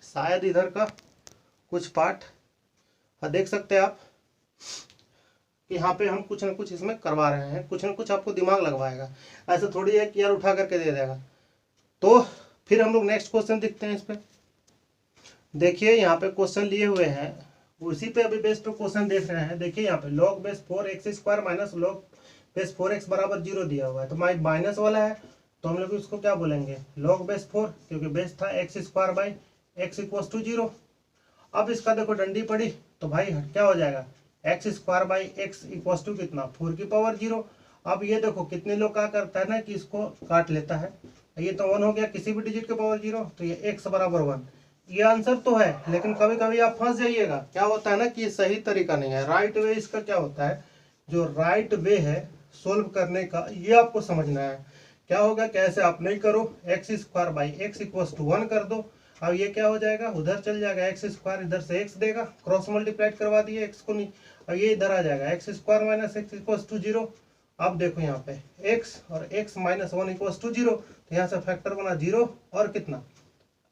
शायद इधर का कुछ पार्ट देख सकते हैं आप, यहाँ पे हम कुछ ना कुछ इसमें करवा रहे हैं, कुछ ना कुछ आपको दिमाग लगवाएगा, ऐसा थोड़ी है कि यार उठा करके दे देगा। तो फिर हम लोग नेक्स्ट क्वेश्चन देखते हैं। इस पे देखिए यहाँ पे क्वेश्चन लिए हुए हैं, उसी पे अभी बेस पे क्वेश्चन देख रहे हैं। देखिए यहाँ पे log base 4x² minus log base 4x = 0 दिया हुआ है, तो माइनस वाला है तो हम लोग इसको क्या बोलेंगे log बेस 4, क्योंकि बेस था x² = 0। अब इसका देखो डंडी पड़ी तो भाई क्या हो जाएगा x² x = कितना 4⁻0। अब ये देखो कितने लोग क्या करता है ना कि इसको काट लेता है, ये तो 1 हो गया किसी भी डिजिट के पावर 0, तो ये x = 1। ये आंसर तो है, लेकिन कभी कभी आप फंस जाइएगा, क्या होता है ना कि ये सही तरीका नहीं है। राइट वे इसका क्या होता है, जो राइट वे है सोल्व करने का, ये आपको समझना है। क्या होगा कैसे आप नहीं करो, x² x = 1 कर दो, अब ये क्या हो जाएगा उधर चल जाएगा, x², इधर से x देगा, क्रॉस मल्टीप्लाइड करवा दिए x को नहीं, और ये इधर आ जाएगा x² - x = 0। अब देखो यहाँ पे x और x - 1 = 0, तो यहाँ से फैक्टर बना 0 और कितना,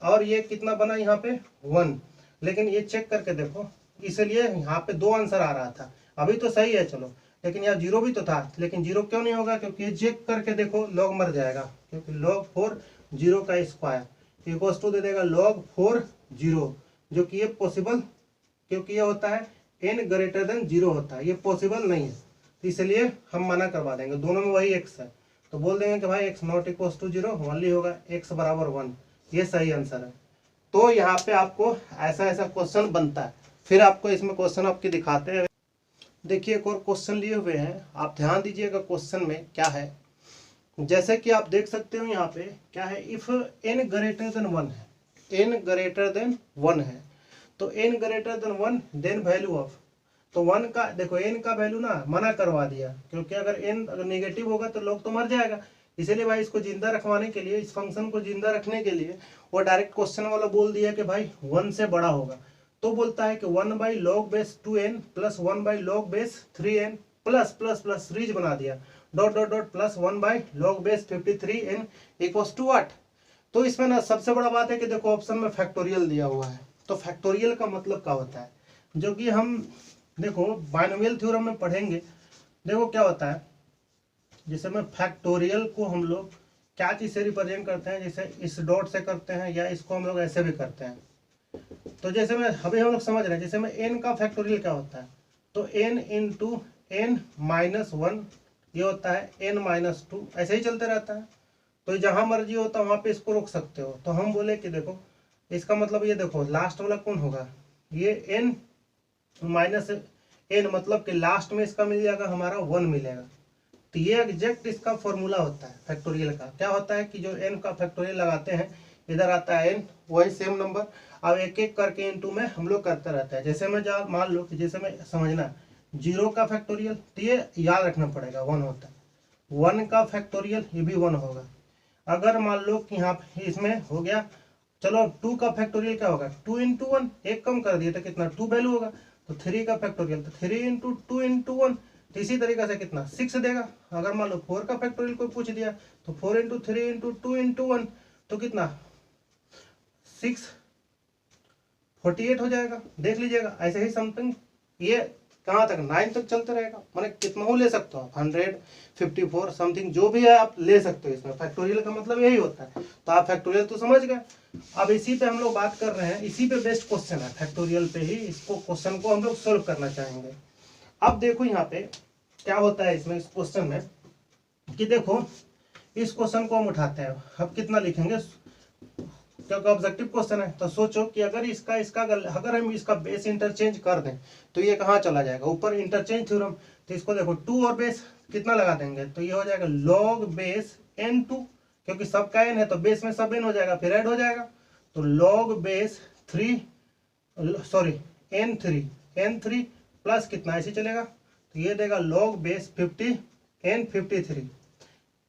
और ये कितना बना यहाँ पे 1। लेकिन ये चेक करके देखो, इसलिए यहाँ पे 2 आंसर आ रहा था, अभी तो सही है चलो, लेकिन यहाँ 0 भी तो था, लेकिन 0 क्यों नहीं होगा, क्योंकि ये चेक करके देखो log मर जाएगा, क्योंकि log 4 0 का स्क्वायर = दे देगा log 4 0, जो कि ये पॉसिबल, क्योंकि ये होता है n > 0 होता है, ये पॉसिबल नहीं है, तो इसलिए हम मना करवा देंगे, दोनों में वही x है, तो बोल देंगे कि भाई x not equals to 0, only होगा x = 1, ये सही आंसर है। तो यहाँ पे आपको ऐसा ऐसा क्वेश्चन बनता है, फिर आपको इसमें क्वेश्चन आपके दिखाते हैं। देखिए एक और क्वेश्चन लिए हुए हैं, आप ध्यान दीजिएगा क्वेश्चन में क्या है। जैसे कि आप देख सकते हो यहाँ पे क्या है, इफ n > 1 है, n > 1 है, तो n > 1 देन वैल्यू ऑफ, तो 1 का देखो n का वैल्यू ना मना करवा दिया, क्योंकि अगर n अगर नेगेटिव होगा तो लोग तो मर जाएगा, इसीलिए भाई इसको जिंदा रखवाने के लिए, इस फंक्शन को जिंदा रखने के लिए वो डायरेक्ट क्वेश्चन वाला बोल दिया कि भाई 1 से बड़ा होगा, तो बोलता है कि 1/log base 2n + 1/log base 3n plus series बना दिया dot plus 1/log base 53n = 8। तो इसमें ना सबसे बड़ा बात है कि देखो ऑप्शन में फैक्टोरियल दिया हुआ है, तो फैक्टोरियल का मतलब क्या होता है, जो कि हम देखो बाइनोमियल थ्योरम में पढ़ेंगे। देखो क्या होता है, जैसे में फैक्टोरियल को हम लोग क्या चीज़ से रिप्रेजेंट करते हैं, जैसे इस डॉट से करते हैं, या इसको हम लोग ऐसे भी करते हैं। तो जैसे में अभी हम लोग समझ रहे हैं, जैसे में n का फैक्टोरियल क्या होता है, तो n × n - 1 ये होता है n - 2, ऐसे ही चलते रहता है। तो जहाँ मर्जी होता है वहाँ पे इसको रोक सकते हो। तो हम बोले कि देखो इसका मतलब ये देखो लास्ट वाला कौन होगा, ये n - n, मतलब कि लास्ट में इसका मिल जाएगा हमारा 1 मिलेगा। तो ये एग्जैक्ट इसका फॉर्मूला होता है फैक्टोरियल का। क्या होता है कि जो n का फैक्टोरियल लगाते हैं, इधर आता है n, वही सेम नंबर, अब एक एक करके इनटू में हम लोग करते रहते हैं। जैसे मैं मान लो कि जैसे मैं समझना 0 का फैक्टोरियल, तो ये याद रखना पड़ेगा 1 होता है, 1 का फैक्टोरियल ये भी 1 होगा। अगर मान लो कि यहाँ इसमें हो गया, चलो 2 का फैक्टोरियल क्या होगा, 2 × 1, एक कम कर दिए तो कितना 2 वैल्यू होगा, तो 3 का फैक्टोरियल, तो 3 × 2 × 1, तो इसी तरीके से कितना 6 देगा। अगर मान लो 4 का फैक्टोरियल कोई पूछ दिया तो 4 इंटू 3 इंटू 2 इंटू 1 तो कितना 6 48 हो जाएगा। देख लीजिएगा ऐसे ही समथिंग ये कहाँ तक 9 तक चलते रहेगा, माने कितना हो ले सकते हो आप 154 समथिंग जो भी है आप ले सकते हो। इसमें फैक्टोरियल का मतलब यही होता है। तो आप फैक्टोरियल तो समझ गए। अब इसी पे हम लोग बात कर रहे हैं, इसी पे बेस्ट क्वेश्चन है फैक्टोरियल पे ही, इसको क्वेश्चन को हम लोग सोल्व करना चाहेंगे। अब देखो यहाँ पे क्या होता है इसमें इस क्वेश्चन में कि देखो इस क्वेश्चन को हम उठाते हैं। अब कितना लिखेंगे क्योंकि ऑब्जेक्टिव क्वेश्चन है। तो सोचो कि अगर अगर हम इसका बेस इंटरचेंज कर दें तो ये कहाँ चला जाएगा, ऊपर इंटरचेंज थ्योरम। तो इसको देखो 2 और बेस कितना लगा देंगे तो ये हो जाएगा log बेस n2, क्योंकि सब का n है तो बेस में सब n हो जाएगा फिर ऐड हो जाएगा। तो log base 3 sorry n3 plus कितना ऐसे चलेगा तो ये देगा log बेस 50 n53।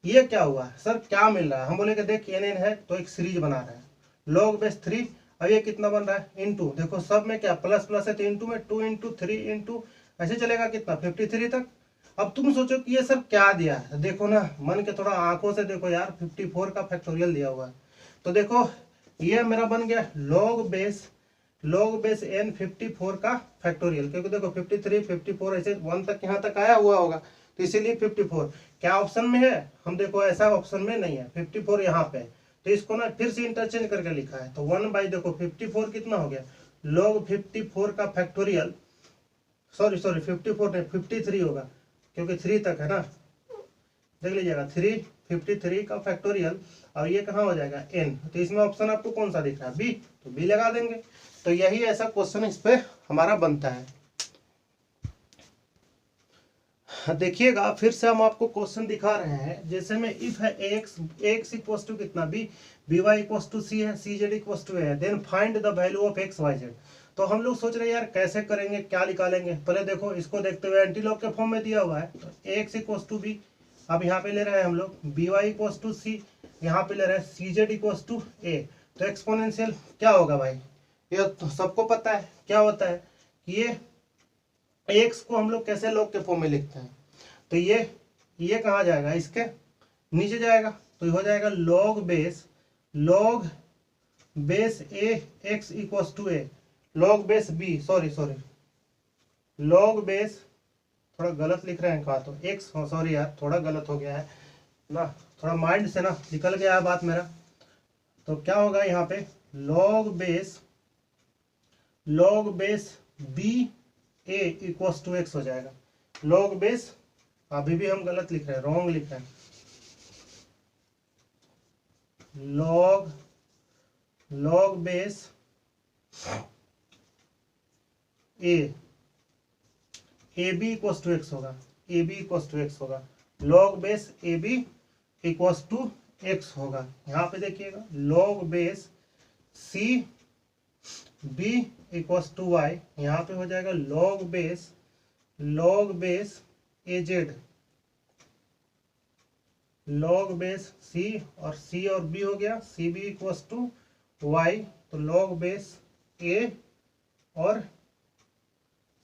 ये क्या हुआ सर, क्या मिल रहा है? हम बोले कि देख n है तो एक सीरीज बना रहा है log बेस 3। अब ये कितना बन रहा है इंटू, देखो सब में क्या प्लस प्लस है तो इंटू में 2 इंटू 3 इंटू ऐसे चलेगा कितना 53 तक। अब तुम सोचो कि ये सब क्या दिया है, देखो ना मन के थोड़ा आंखों से देखो यार 54 का फैक्टोरियल दिया हुआ है। तो देखो ये मेरा बन गया log बेस n 54 का फैक्टोरियल, क्योंकि देखो 53 54 ऐसे 1 तक यहाँ तक आया हुआ होगा तो इसीलिए 54 क्या ऑप्शन में है, हम देखो ऐसा ऑप्शन में नहीं है 54 यहाँ पे। तो इसको ना फिर से इंटरचेंज करके लिखा है तो 1 बाई देखो 54 कितना हो गया log 54 का फैक्टोरियल, सॉरी 54 नहीं 53 होगा क्योंकि 3 तक है ना, देख लीजिएगा 53 का फैक्टोरियल और ये कहाँ हो जाएगा n। तो इसमें ऑप्शन आपको कौन सा दिख रहा है बी, तो बी लगा देंगे। तो यही ऐसा क्वेश्चन इस पे हमारा बनता है। देखिएगा फिर से हम आपको क्वेश्चन दिखा रहे हैं, जैसे में इफ है x इक्वल टू कितना b Y equal to c है c z इक्वल टू है, then find the value of x y z। तो हम लोग सोच रहे हैं यार कैसे करेंगे, क्या निकालेंगे। पहले देखो इसको देखते हुए एंटीलॉग के फॉर्म में दिया हुआ है तो x इक्वल टू b, अब यहाँ पे ले रहे हैं हम लोग बी वाई इक्वल टू सी, यहाँ पे ले रहे हैं सी जेड इक्वल टू ए। तो एक्सपोनेंशियल क्या होगा भाई, ये तो सबको पता है क्या होता है कि ये x को हम लोग कैसे log के फॉर्म में लिखते हैं। तो ये कहाँ जाएगा, इसके नीचे जाएगा तो ये हो जाएगा log base A X equal to A, log base B log base थोड़ा गलत लिख रहे हैं कहा तो x, सॉरी यार थोड़ा गलत हो गया है ना, थोड़ा माइंड से ना निकल गया है बात मेरा। तो क्या होगा यहाँ पे log base B A equal to X हो जाएगा। log बेस अभी भी हम गलत लिख रहे हैं, रॉन्ग लिख रहे हैं, log base A B equal to X होगा, log base A B equal to X होगा। यहाँ पे देखिएगा log base C B equal to Y, यहाँ पे हो जाएगा log base A Z, log base C और सी और बी हो गया C B equal to Y, तो log बेस ए और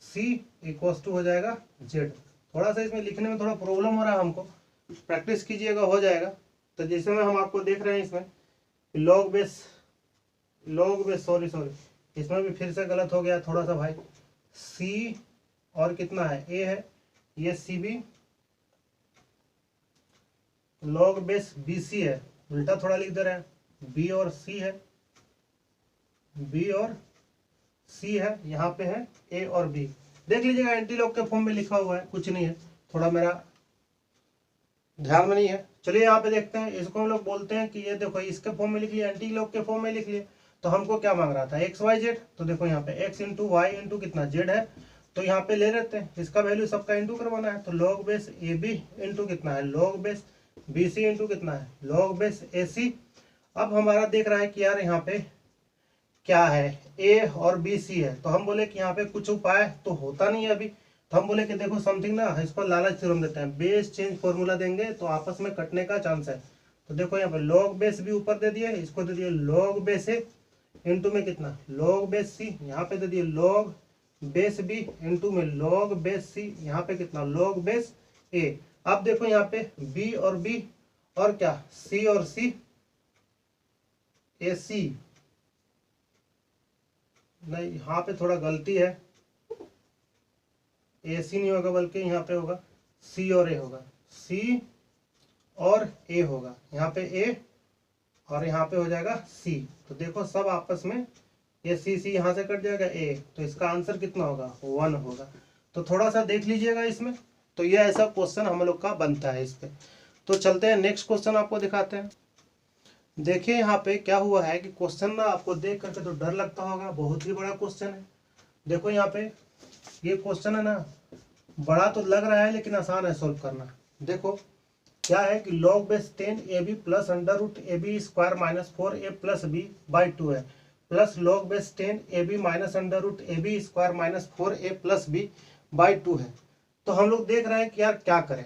सी इक्वल टू हो जाएगा जेड। थोड़ा सा इसमें लिखने में थोड़ा प्रॉब्लम हो रहा है हमको, प्रैक्टिस कीजिएगा हो जाएगा। तो जैसे में हम आपको देख रहे हैं इसमें log बेस सॉरी इसमें भी फिर से गलत हो गया थोड़ा सा भाई, सी और कितना है ए है, ये C B log base B C है, उल्टा थोड़ा लिख दे रहे हैं, बी और सी है, यहाँ पे है ए और बी। देख लीजिएगा एंटीलॉग के फॉर्म में लिखा हुआ है, कुछ नहीं है, थोड़ा मेरा ध्यान में नहीं है। चलिए यहाँ पे देखते हैं, इसको हम लोग बोलते हैं कि ये देखो इसके फॉर्म में लिख लिया, एंटीलॉग के फॉर्म में लिख लिए। तो हमको क्या मांग रहा था एक्स वाई जेड, तो देखो यहाँ पे एक्स इंटू वाई इंटू कितना जेड है, तो यहाँ पे ले लेते हैं इसका वैल्यू सबका इंटू करवाना है। तो log base A B into कितना है log base B C into कितना है log बेस ए सी। अब हमारा देख रहा है कि यार यहाँ पे क्या है ए और बी सी है, तो हम बोले कि यहाँ पे कुछ उपाय तो होता नहीं है अभी। तो हम बोले कि देखो समथिंग ना इसको लालच थ्योरम देते हैं, बेस चेंज फॉर्मूला देंगे तो आपस में कटने का चांस है। तो देखो यहाँ पे log बेस भी ऊपर दे दिए, इसको दे दिए log बेस ए इंटू में कितना log बेस सी, यहाँ पे दे दिए log बेस बी इंटू में लॉग बेस सी, यहाँ पे कितना लॉग बेस ए। अब देखो यहाँ पे बी और बी और क्या सी और सी ए सी, नहीं यहाँ पे थोड़ा गलती है, ए सी नहीं होगा बल्कि यहाँ पे होगा सी और ए होगा, सी और ए होगा, यहाँ पे ए और यहाँ पे हो जाएगा सी। तो देखो सब आपस में ये सी यहाँ से कट जाएगा ए, तो इसका आंसर कितना होगा 1 होगा। तो थोड़ा सा देख लीजिएगा इसमें, तो ये ऐसा क्वेश्चन हम लोग का बनता है इस पे। तो चलते हैं नेक्स्ट क्वेश्चन आपको दिखाते हैं। देखिए यहाँ पे क्या हुआ है कि क्वेश्चन ना आपको देख करके तो डर लगता होगा, बहुत ही बड़ा क्वेश्चन है। देखो यहाँ पे ये क्वेश्चन है ना, बड़ा तो लग रहा है लेकिन आसान है सॉल्व करना। देखो क्या है कि log base 10 AB plus under root AB square minus 4A plus B by 2 है, plus log base 10 AB minus under root AB square minus 4A plus B by 2 है। तो हम लोग देख रहे हैं कि यार क्या करें।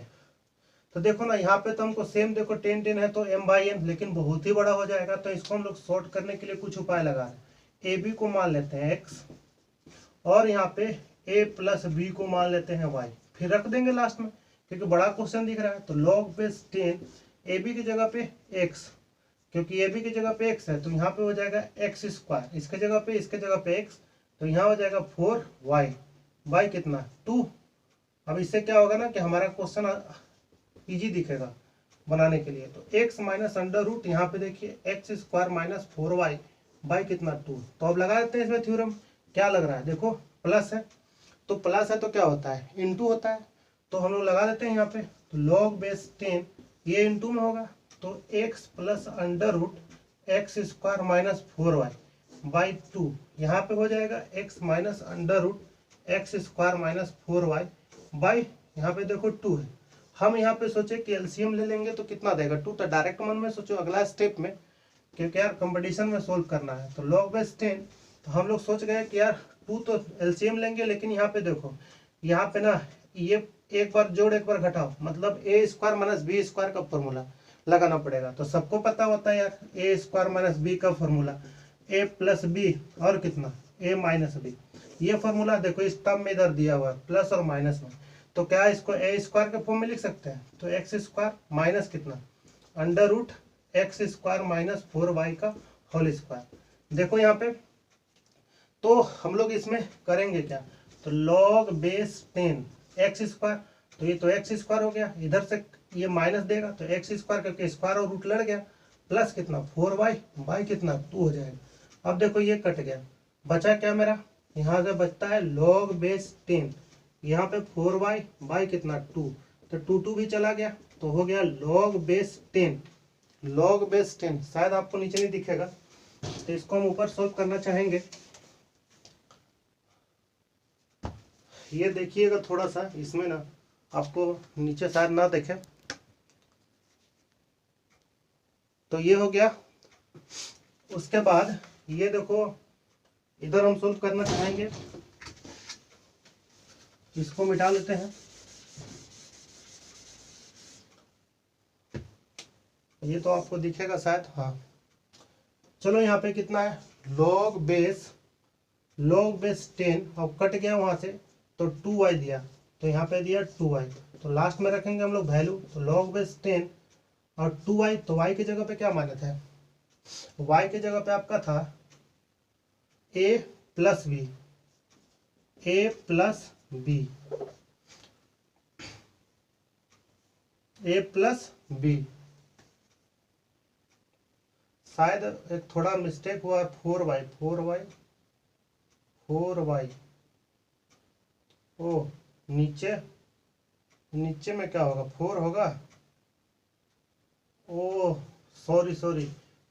तो देखो ना यहाँ पे तो हमको सेम देखो 10 10 है तो m/n, लेकिन बहुत ही बड़ा हो जाएगा। तो इसको हम लोग सॉर्ट करने के लिए कुछ उपाय लगा रहे हैं। AB को मान लेते हैं x और यहाँ पे a प्लस बी को मान लेते हैं y, फिर रख देंगे लास्ट में क्योंकि बड़ा क्वेश्चन दिख रहा है। तो log बेस 10 AB की जगह पे x, क्योंकि AB की जगह पे x है तो यहाँ पे हो जाएगा x स्क्वायर, इसके जगह पे x, तो यहाँ हो जाएगा 4y बाई कितना 2। अब इससे क्या होगा ना कि हमारा क्वेश्चन इजी दिखेगा बनाने के लिए। तो x माइनस अंडर रूट यहाँ पे देखिए x square minus 4y by कितना 2। तो अब लगा देते हैं इसमें थ्योरम। क्या लग रहा है देखो प्लस है, तो प्लस है तो क्या होता है इनटू होता है, तो हम लोग लगा देते हैं यहाँ पे। तो log बेस 10 ये इनटू में होगा तो x plus under root X square minus 4y by 2, यहाँ पे हो जाएगा x minus under root X square minus 4y by यहाँ पे देखो 2 है। हम यहाँ पे सोचे कि एलसीएम ले लेंगे तो कितना देगा 2, तो डायरेक्ट मन में सोचो अगला स्टेप में, क्योंकि यार कंपटीशन में सोल्व करना है। तो log बेस 10 तो हम लोग सोच गए कि यार 2 तो एलसीएम लेंगे, लेकिन यहाँ पे देखो यहाँ पे ना ये एक बार जोड़ एक बार घटाओ, मतलब ए स्क्वायर माइनस बी स्क्वायर का फॉर्मूला लगाना पड़ेगा। तो सबको पता होता है यार ए स्क्वायर माइनस बी का फॉर्मूला ए प्लस बी और कितना ए माइनस बी। ये फॉर्मूला देखो इस टर्म में इधर दिया हुआ है प्लस और माइनस में, तो क्या इसको ए स्क्वायर के फॉर्म में लिख सकते हैं। तो एक्स स्क्वायर माइनस कितना under root X square minus 4y का होल स्क्वायर। देखो यहाँ पे तो हम लोग इसमें करेंगे क्या, तो log बेस 10 एक्स स्क्वायर, तो ये तो एक्स स्क्वायर हो गया, इधर से ये माइनस देगा तो एक्स स्क्वायर करके स्क्वायर और रूट लड़ गया, प्लस कितना 4y बाई कितना 2 हो जाएगा। अब देखो ये कट गया, बचा क्या मेरा, यहाँ से बचता है log बेस 10, यहाँ पे 4y बाई कितना 2, तो 2 भी चला गया, तो हो गया log बेस 10। log बेस 10 शायद आपको नीचे नहीं दिखेगा, तो इसको हम ऊपर सॉल्व करना चाहेंगे। ये देखिएगा थोड़ा सा इसमें ना आपको नीचे शायद ना देखे, तो ये हो गया। उसके बाद ये देखो इधर हम सोल्व करना चाहेंगे, इसको मिटा लेते हैं। ये तो आपको दिखेगा शायद, हाँ चलो यहाँ पे कितना है log बेस 10 अब कट गया वहां से तो 2y दिया, तो यहाँ पे दिया 2y, तो लास्ट में रखेंगे हम लोग वैल्यू। तो log बेस 10 और 2y, तो y की जगह पे क्या माने थे, y की जगह पे आपका था a प्लस बी, शायद एक थोड़ा मिस्टेक हुआ, 4y ओ नीचे में क्या होगा 4 होगा, ओ सॉरी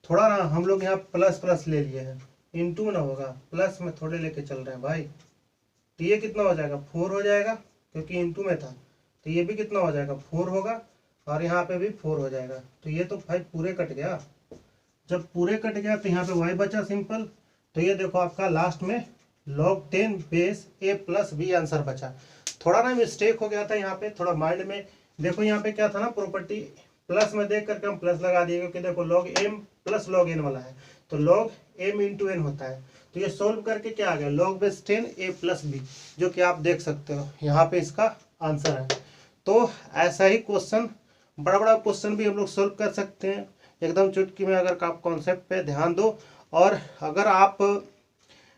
थोड़ा ना हम लोग यहाँ प्लस ले लिए हैं, इनटू ना होगा, प्लस में थोड़े लेके चल रहे हैं भाई। तो ये कितना हो जाएगा 4 हो जाएगा क्योंकि इनटू में था, तो ये भी कितना हो जाएगा 4 होगा और यहाँ पे भी 4 हो जाएगा। तो ये तो भाई पूरे कट गया, जब पूरे कट गया तो यहाँ पे y बचा सिंपल। तो ये देखो आपका लास्ट में log 10 base a plus B answer बचा। थोड़ा ना मिस्टेक हो गया था यहाँ पे, थोड़ा माइंड में देखो यहाँ पे क्या था ना, प्रॉपर्टी प्लस में देख करके हम प्लस लगा दिए, क्योंकि देखो log m plus log n वाला है, तो log m इंटू n होता है। तो तो ये सोल्व करके क्या आ गया, log base 10 a plus B, जो कि आप देख सकते हो यहाँ पे इसका आंसर है। तो ऐसा ही क्वेश्चन, बड़ा बड़ा क्वेश्चन भी हम लोग सोल्व कर सकते हैं एकदम चुटकी में, अगर आप कॉन्सेप्ट पे ध्यान दो और अगर आप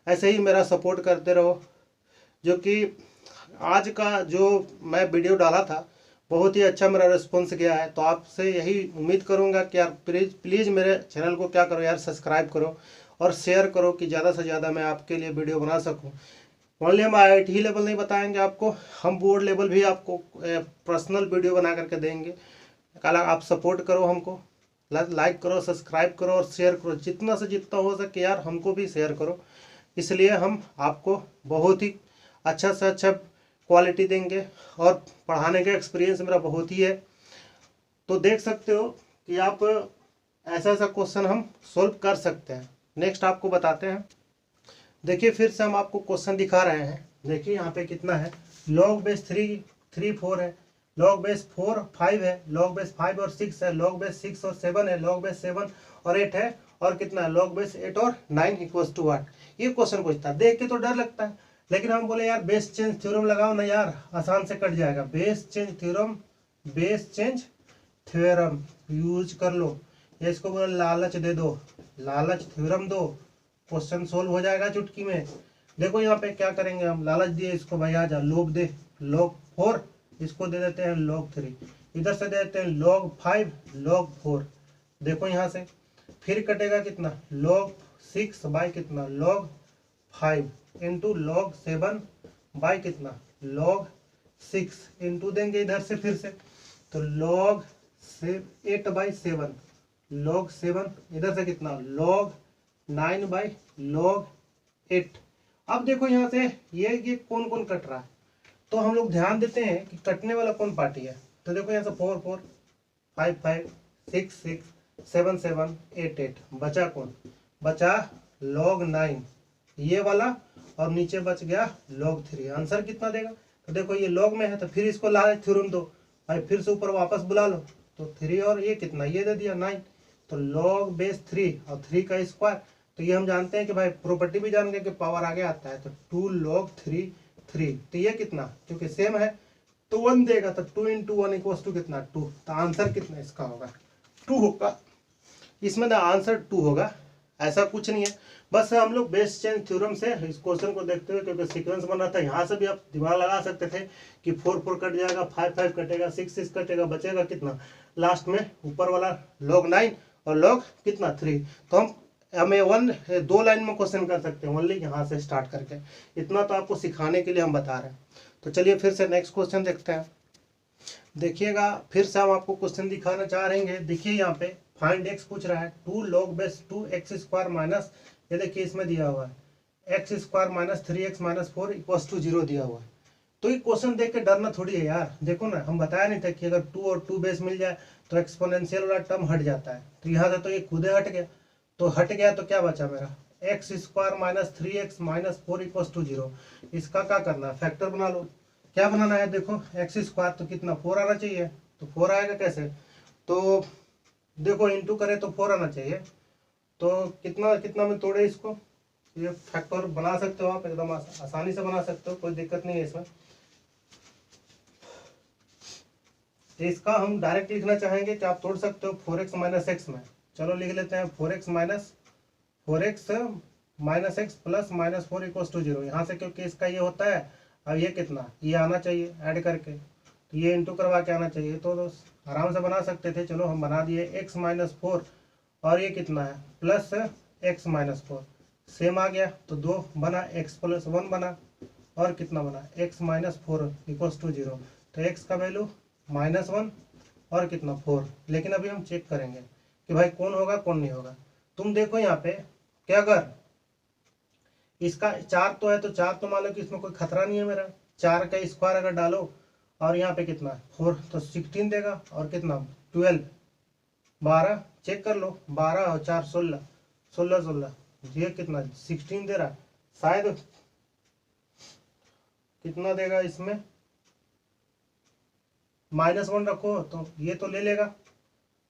ऐसे ही मेरा सपोर्ट करते रहो। जो कि आज का जो मैं वीडियो डाला था बहुत ही अच्छा मेरा रिस्पॉन्स गया है, तो आपसे यही उम्मीद करूंगा कि यार प्लीज़ मेरे चैनल को क्या करो यार, सब्सक्राइब करो और शेयर करो कि ज़्यादा से ज़्यादा मैं आपके लिए वीडियो बना सकूं। ओनली हम IIT ही लेवल नहीं बताएंगे आपको, हम बोर्ड लेवल भी आपको पर्सनल वीडियो बना करके देंगे। कल आप सपोर्ट करो हमको, लाइक करो, सब्सक्राइब करो और शेयर करो, जितना से जितना हो सके यार हमको भी शेयर करो। इसलिए हम आपको बहुत ही अच्छा से अच्छा क्वालिटी देंगे और पढ़ाने का एक्सपीरियंस मेरा बहुत ही है। तो देख सकते हो कि आप ऐसा ऐसा क्वेश्चन हम सोल्व कर सकते हैं। नेक्स्ट आपको बताते हैं, देखिए फिर से हम आपको क्वेश्चन दिखा रहे हैं। देखिए यहाँ पे कितना है, log बेस 3 4 है, log बेस 4 5 है, log बेस 5 और 6 है, log बेस 6 और 7 है, log बेस 7 और 8 है, और कितना है log बेस 8 और 9 इक्वल्स टू 8। ये क्वेश्चन पूछता है, देख के तो डर लगता है, लेकिन हम बोले यार बेस चेंज थ्योरम लगाओ ना यार, आसान से कट जाएगा। बेस चेंज थ्योरम यूज कर लो, या इसको बोले लालच दे दो, लालच थ्योरम दो, क्वेश्चन सोल्व हो जाएगा चुटकी में। देखो यहाँ पे क्या करेंगे हम, लालच दिए इसको भाई, आ जा log दे, log 4, इसको दे देते हैं log 3, इधर से दे देते हैं log 5 log 4। देखो यहाँ से फिर कटेगा कितना, log 6 बाई कितना log 5 इंटू log 7 बाई कितना log 6 इंटू देंगे इधर से फिर से, तो log 8 बाई 7 log 7, इधर से कितना log 9 बाई log 8। अब देखो यहाँ से ये कौन कौन कट रहा है, तो हम लोग ध्यान देते हैं कि कटने वाला कौन पार्टी है। तो देखो यहाँ से 4 4 5 5 6 6 7 7 8 8, बचा कौन, बचा log 9 ये वाला, और नीचे बच गया log 3। आंसर कितना देगा, तो देखो ये log में है तो फिर इसको लालच थ्योरम दो भाई, फिर से ऊपर वापस बुला लो, तो 3 और ये कितना, ये दे दिया 9, तो log बेस 3 और 3 का स्क्वायर। तो ये हम जानते हैं कि भाई प्रॉपर्टी भी जान गए कि पावर आगे आता है, तो 2 log 3 3, तो ये कितना, क्योंकि सेम है तो 1 देगा, तो 2 इंटू 1 इक्वल्स टू कितना 2। तो आंसर कितना इसका होगा 2 होगा, इसमें ना आंसर 2 होगा, ऐसा कुछ नहीं है। बस हम लोग बेस चेंज थ्योरम से इस क्वेश्चन को देखते हुए, क्योंकि सीक्वेंस बन रहा था, यहाँ से भी आप दिमाग लगा सकते थे कि 4 4 कट जाएगा, 5 5 कटेगा, 6 6 कटेगा, बचेगा कितना लास्ट में ऊपर वाला log 9 और log कितना 3। तो हमें 2 लाइन में क्वेश्चन कर सकते हैं ओनली यहाँ से स्टार्ट करके, इतना तो आपको सिखाने के लिए हम बता रहे हैं। तो चलिए फिर से नेक्स्ट क्वेश्चन देखते हैं। देखिएगा फिर से हम आपको क्वेश्चन दिखाना चाह रहे हैं। देखिए यहाँ पे फाइंड x पूछ रहा है, 2 log base 2 x square minus, ये देखिए इसमें दिया हुआ है x square minus 3x minus 4 equals to 0 दिया हुआ है। तो ये क्वेश्चन देख के डरना थोड़ी है यार, देखो ना हम बताया नहीं था कि अगर 2 और 2 बेस मिल जाए तो एक्सपोनेंशियल वाला टर्म हट जाता है, तो यहाँ से तो ये खुदे हट गया, तो हट गया तो क्या बचा मेरा x square minus 3x minus 4 equals to 0। इसका क्या करना है, फैक्टर बना लो। क्या बनाना है, देखो एक्स स्क्वायर तो कितना 4 आना चाहिए, तो 4 आएगा कैसे, तो देखो इंटू करे तो 4 आना चाहिए, तो कितना कितना में तोड़े इसको, ये फैक्टर बना सकते हो आप, एकदम आसानी से बना सकते हो, कोई दिक्कत नहीं है इसमें। तो इसका हम डायरेक्ट लिखना चाहेंगे कि आप तोड़ सकते हो 4x माइनस एक्स में, चलो लिख लेते हैं 4x minus X plus minus 4 equals to 0। यहाँ से क्योंकि इसका ये होता है, अब ये कितना, ये आना चाहिए ऐड करके, तो ये इंटू करवा के आना चाहिए, तो आराम से बना सकते थे। चलो हम बना दिए x माइनस 4, और ये कितना है प्लस x माइनस 4, सेम आ गया, तो 2 बना, x प्लस 1 बना, और कितना बना x माइनस 4 इक्वल्स टू 0। तो x का वैल्यू -1 और कितना 4। लेकिन अभी हम चेक करेंगे कि भाई कौन होगा कौन नहीं होगा। तुम देखो यहाँ पे क्या, अगर इसका 4 तो है तो 4 तो मान लो कि इसमें कोई खतरा नहीं है मेरा, 4 का स्क्वायर अगर डालो और यहाँ पे कितना 4 तो 16 देगा, और कितना 12 12, चेक कर लो 12 और 4 16 16 16, ये कितना 16 दे रहा, शायद कितना देगा इसमें, -1 रखो तो ये तो ले लेगा,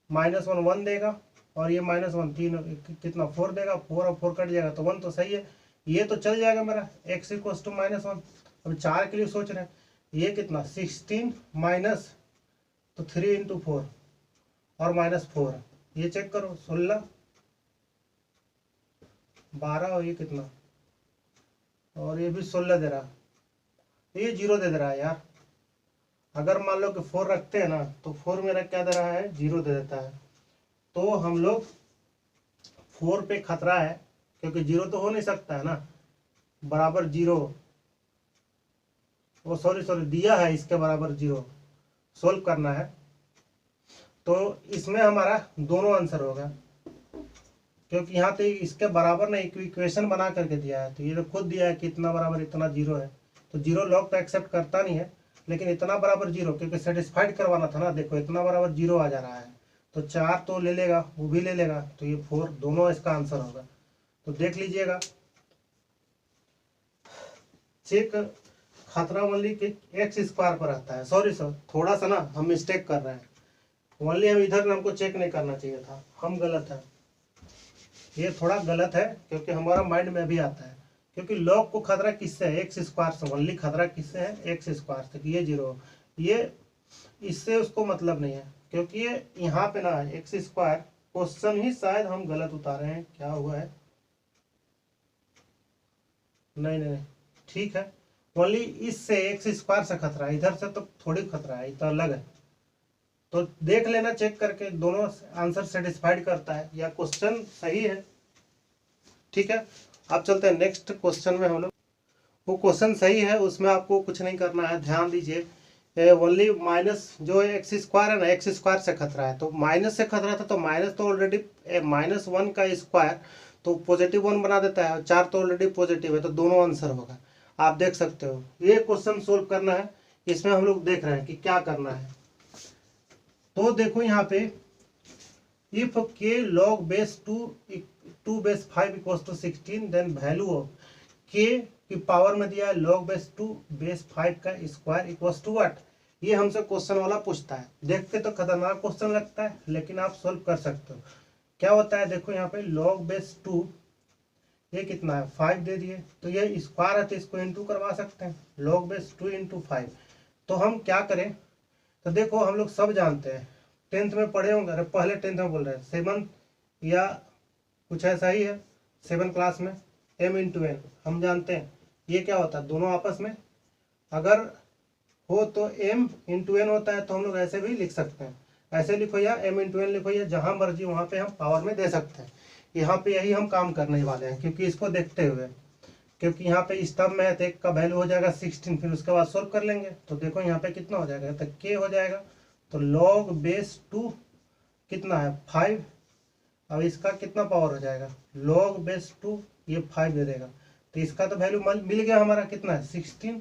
-1 1 देगा, और ये -1 3 कितना 4 देगा, 4 और 4 कट जाएगा तो 1 तो सही है, ये तो चल जाएगा मेरा x इक्वस टू -1। अब 4 के लिए सोच रहे हैं, ये कितना 16 माइनस तो 3 इंटू 4 और -4, ये चेक करो 16 12 और ये कितना, और ये भी 16 दे रहा, ये 0 दे रहा है यार। अगर मान लो कि 4 रखते हैं ना तो 4 मेरा क्या दे रहा है, 0 दे देता है। तो हम लोग 4 पे खतरा है, क्योंकि 0 तो हो नहीं सकता है ना, बराबर 0, वो सॉरी दिया है इसके बराबर 0, सोल्व करना है। तो इसमें हमारा दोनों आंसर होगा, क्योंकि यहाँ पे इसके बराबर ना इक्वेशन बना करके दिया है। तो ये तो खुद दिया है कि इतना बराबर इतना 0 है, तो 0 लॉग तो एक्सेप्ट करता नहीं है, लेकिन इतना बराबर 0 क्योंकि सेटिस्फाइड करवाना था ना। देखो इतना बराबर 0 आ जा रहा है, तो 4 तो ले लेगा, वो भी ले लेगा, तो ये 4 दोनों इसका आंसर होगा। तो देख लीजिएगा, चेक खतरा ओनली के एक्स स्क्वायर पर आता है। सॉरी सर, थोड़ा सा ना हम मिस्टेक कर रहे हैं, ओनली हम इधर हमको चेक नहीं करना चाहिए था, हम गलत है, ये थोड़ा गलत है, क्योंकि हमारा माइंड में भी आता है, क्योंकि लॉग को खतरा किससे है, एक्स स्क्वायर से। ओनली खतरा किससे है, एक्स स्क्वायर से, कि ये 0, ये इससे उसको मतलब नहीं है, क्योंकि ये यहाँ पे ना एक्स स्क्वायर क्वेश्चन ही शायद हम गलत उतारे हैं, क्या हुआ है, नहीं ठीक है, ओनली इससे एक्स स्क्वायर से खतरा है, इधर से तो थोड़ी खतरा है, इतना अलग है। तो देख लेना चेक करके, दोनों आंसर सेटिस्फाइड करता है या क्वेश्चन सही है। ठीक है, अब चलते हैं नेक्स्ट क्वेश्चन में हम लोग। वो क्वेश्चन सही है, उसमें आपको कुछ नहीं करना है, ध्यान दीजिए। ओनली माइनस जो एक्स स्क्वायर है ना, एक्स स्क्वायर से खतरा है, तो माइनस से खतरा था, तो माइनस तो ऑलरेडी -1 का स्क्वायर तो +1 बना देता है, और 4 तो ऑलरेडी पॉजिटिव है, तो दोनों आंसर होगा। आप देख सकते हो, ये क्वेश्चन सोल्व करना है, इसमें हम लोग देख रहे हैं कि क्या करना है। तो देखो यहाँ पे, if k log base 2 base 5 equals to 16, then value of k की पावर में दिया है log base 2 base 5 का स्क्वायर इक्वल्स टू व्हाट। ये हमसे क्वेश्चन वाला पूछता है, देख के तो खतरनाक क्वेश्चन लगता है, लेकिन आप सोल्व कर सकते हो। क्या होता है, देखो यहाँ पे log base 2, ये कितना है 5 दे दिए, तो ये स्क्वायर है तो इसको इंटू करवा सकते हैं, log base 2 इंटू 5। तो हम क्या करें, तो देखो हम लोग सब जानते हैं, 10th में पढ़े होंगे, अरे पहले 10th में बोल रहे हैं, 7 या कुछ ऐसा ही है, 7 क्लास में m इंटू एन हम जानते हैं, ये क्या होता है, दोनों आपस में अगर हो तो m इंटू एन होता है, तो हम लोग ऐसे भी लिख सकते हैं, ऐसे लिखो या m इंटू एन लिखो, या जहां मर्जी वहां पे हम पावर में दे सकते हैं। यहाँ पे यही हम काम करने वाले हैं, क्योंकि इसको देखते हुए, क्योंकि यहाँ पे स्टब में है तो एक का वैल्यू हो जाएगा 16, फिर उसके बाद सोल्व कर लेंगे। तो देखो यहाँ पे कितना हो जाएगा, तो k हो जाएगा, तो log base 2 कितना है 5, अब इसका कितना पावर हो जाएगा, log base 2 ये 5 दे देगा, तो इसका तो वैल्यू मिल गया हमारा, कितना है 16,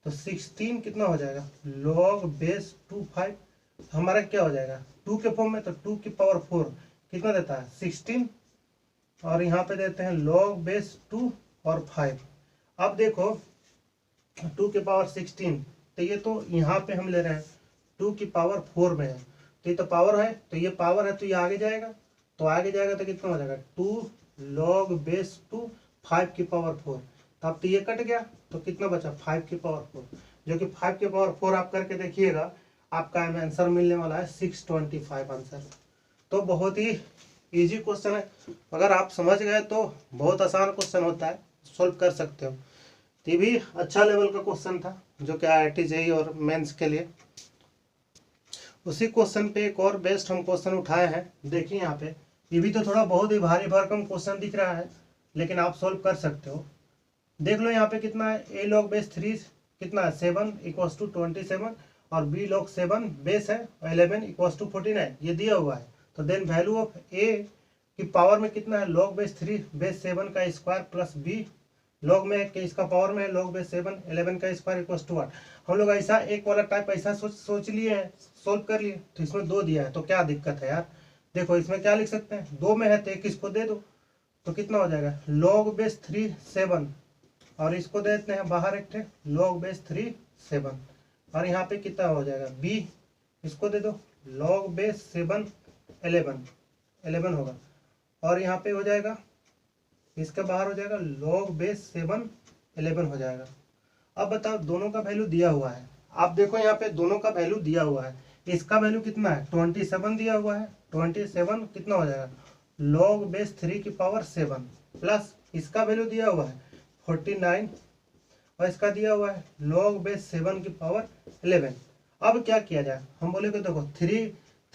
तो 16 कितना हो जाएगा log base 2 5, हमारा क्या हो जाएगा 2 के फॉर्म में, तो 2 की पावर 4 कितना देता है 16, और यहाँ पे देते हैं log base 2 और 5। अब देखो 2 की पावर 16, तो ये तो यहाँ पे हम ले रहे हैं 2 की पावर 4 में है, तो ये तो पावर है, तो ये पावर है, तो ये आगे जाएगा, तो आगे जाएगा तो कितना हो जाएगा 2 log base 2 5 की पावर 4, तो अब तो ये कट गया, तो कितना बचा 5 की पावर 4, जो कि 5 की पावर 4 आप करके देखिएगा, आपका आंसर मिलने वाला है 625 आंसर। तो बहुत ही इजी क्वेश्चन है, अगर आप समझ गए तो बहुत आसान क्वेश्चन होता है, सोल्व कर सकते हो। तो ये भी अच्छा लेवल का क्वेश्चन था, जो कि IIT JEE और मेंस के लिए। उसी क्वेश्चन पे एक और बेस्ट हम क्वेश्चन उठाए हैं, देखिए यहाँ पे, ये भी तो थोड़ा बहुत ही भारी भरकम क्वेश्चन दिख रहा है, लेकिन आप सोल्व कर सकते हो। देख लो यहाँ पे कितना है, a log base 3 कितना है 7 इक्वल्स टू 27, और b log 7 बेस है 11 इक्वल्स टू 49, ये दिया हुआ है। तो देन वैल्यू ऑफ a की पावर में कितना है log base 3 बेस 7 का स्क्वायर प्लस b log में कि इसका पावर में है log base 7 11 का स्क्वायर इक्वल्स टू 8। हम लोग ऐसा एक वाला टाइप ऐसा सोच लिए हैं, सोल्व कर लिए, तो इसमें 2 दिया है, तो क्या दिक्कत है यार। देखो इसमें क्या लिख सकते हैं, 2 में है तो एक इसको दे दो, तो कितना हो जाएगा log base 3 7, और इसको दे देते हैं बाहर एक log base 3 7, और यहाँ पे कितना हो जाएगा b, इसको दे दो log base 7 11 होगा, और यहाँ पे हो जाएगा इसके बाहर हो जाएगा log बेस 7 11 हो जाएगा। अब बताओ दोनों का वैल्यू दिया हुआ है, आप देखो यहाँ पे दोनों का वैल्यू दिया हुआ है। इसका वैल्यू कितना है 27 दिया हुआ है, 27 कितना हो जाएगा log बेस 3 की पावर 7 प्लस इसका वैल्यू दिया हुआ है 49 और इसका दिया हुआ है log बेस 7 की पावर 11। अब क्या किया जाए, हम बोले कि देखो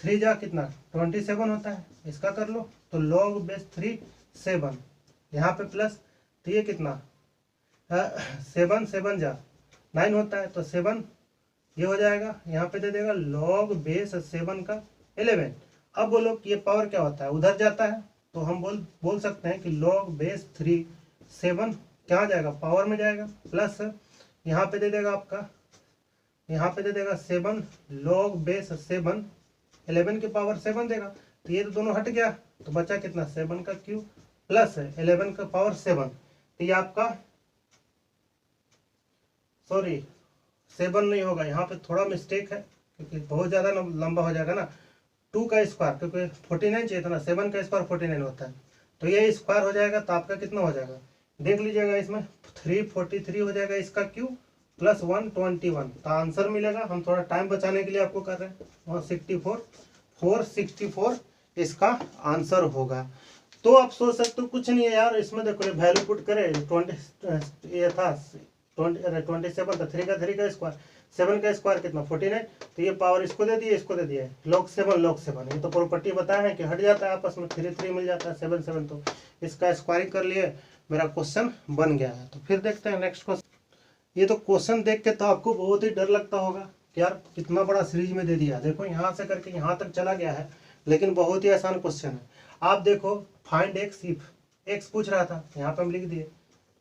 3 जा कितना 27 होता है, इसका कर लो तो log बेस 3 7 यहाँ पे प्लस, तो ये कितना 7 जा 9 होता है, तो 7 ये हो जाएगा, यहाँ पे दे देगा log बेस 7 का 11। अब बोलो कि ये पावर क्या होता है, उधर जाता है, तो हम बोल सकते हैं कि log बेस 3 7 क्या आ जाएगा पावर में जाएगा, प्लस यहाँ पे दे देगा आपका, यहाँ पे दे देगा 7 log बेस 7 11 की पावर 7 देगा, तो ये तो दोनों हट गया, तो बचा कितना 7 का क्यूब प्लस 11 का पावर 7। तो ये आपका सॉरी 7 नहीं होगा, यहाँ पे थोड़ा मिस्टेक है क्योंकि बहुत ज़्यादा लंबा हो जाएगा ना, 2 का स्क्वायर क्योंकि 49 चाहिए था ना, 7 का स्क्वायर 49 होता है, तो ये स्क्वायर हो जाएगा, तो आपका कितना हो जाएगा देख लीजिएगा, इसमें 343 हो जाएगा इसका क्यूब प्लस 121, तो आंसर मिलेगा। हम थोड़ा टाइम बचाने के लिए आपको कर रहे हैं 464 इसका आंसर होगा। तो आप सोच सकते हो कुछ नहीं है यार, इसमें देखो वैल्यू पुट करे 20 ये था 27 था, 3 का स्क्वायर 7 का स्क्वायर कितना 49, तो ये पावर इसको दे दिए इसको दे दिया log 7 ये तो प्रॉपर्टी बताया है कि हट जाता है आपस में, 3 मिल जाता है 7 तो इसका स्क्वायरिंग कर लिए, मेरा क्वेश्चन बन गया है। तो फिर देखते हैं नेक्स्ट क्वेश्चन। ये तो क्वेश्चन देख के तो आपको बहुत ही डर लगता होगा कि यार कितना बड़ा सीरीज में दे दिया, देखो यहाँ से करके यहाँ तक चला गया है, लेकिन बहुत ही आसान क्वेश्चन है। आप देखो फाइंड एक्स इफ एक्स पूछ रहा था, यहाँ पे हम लिख दिए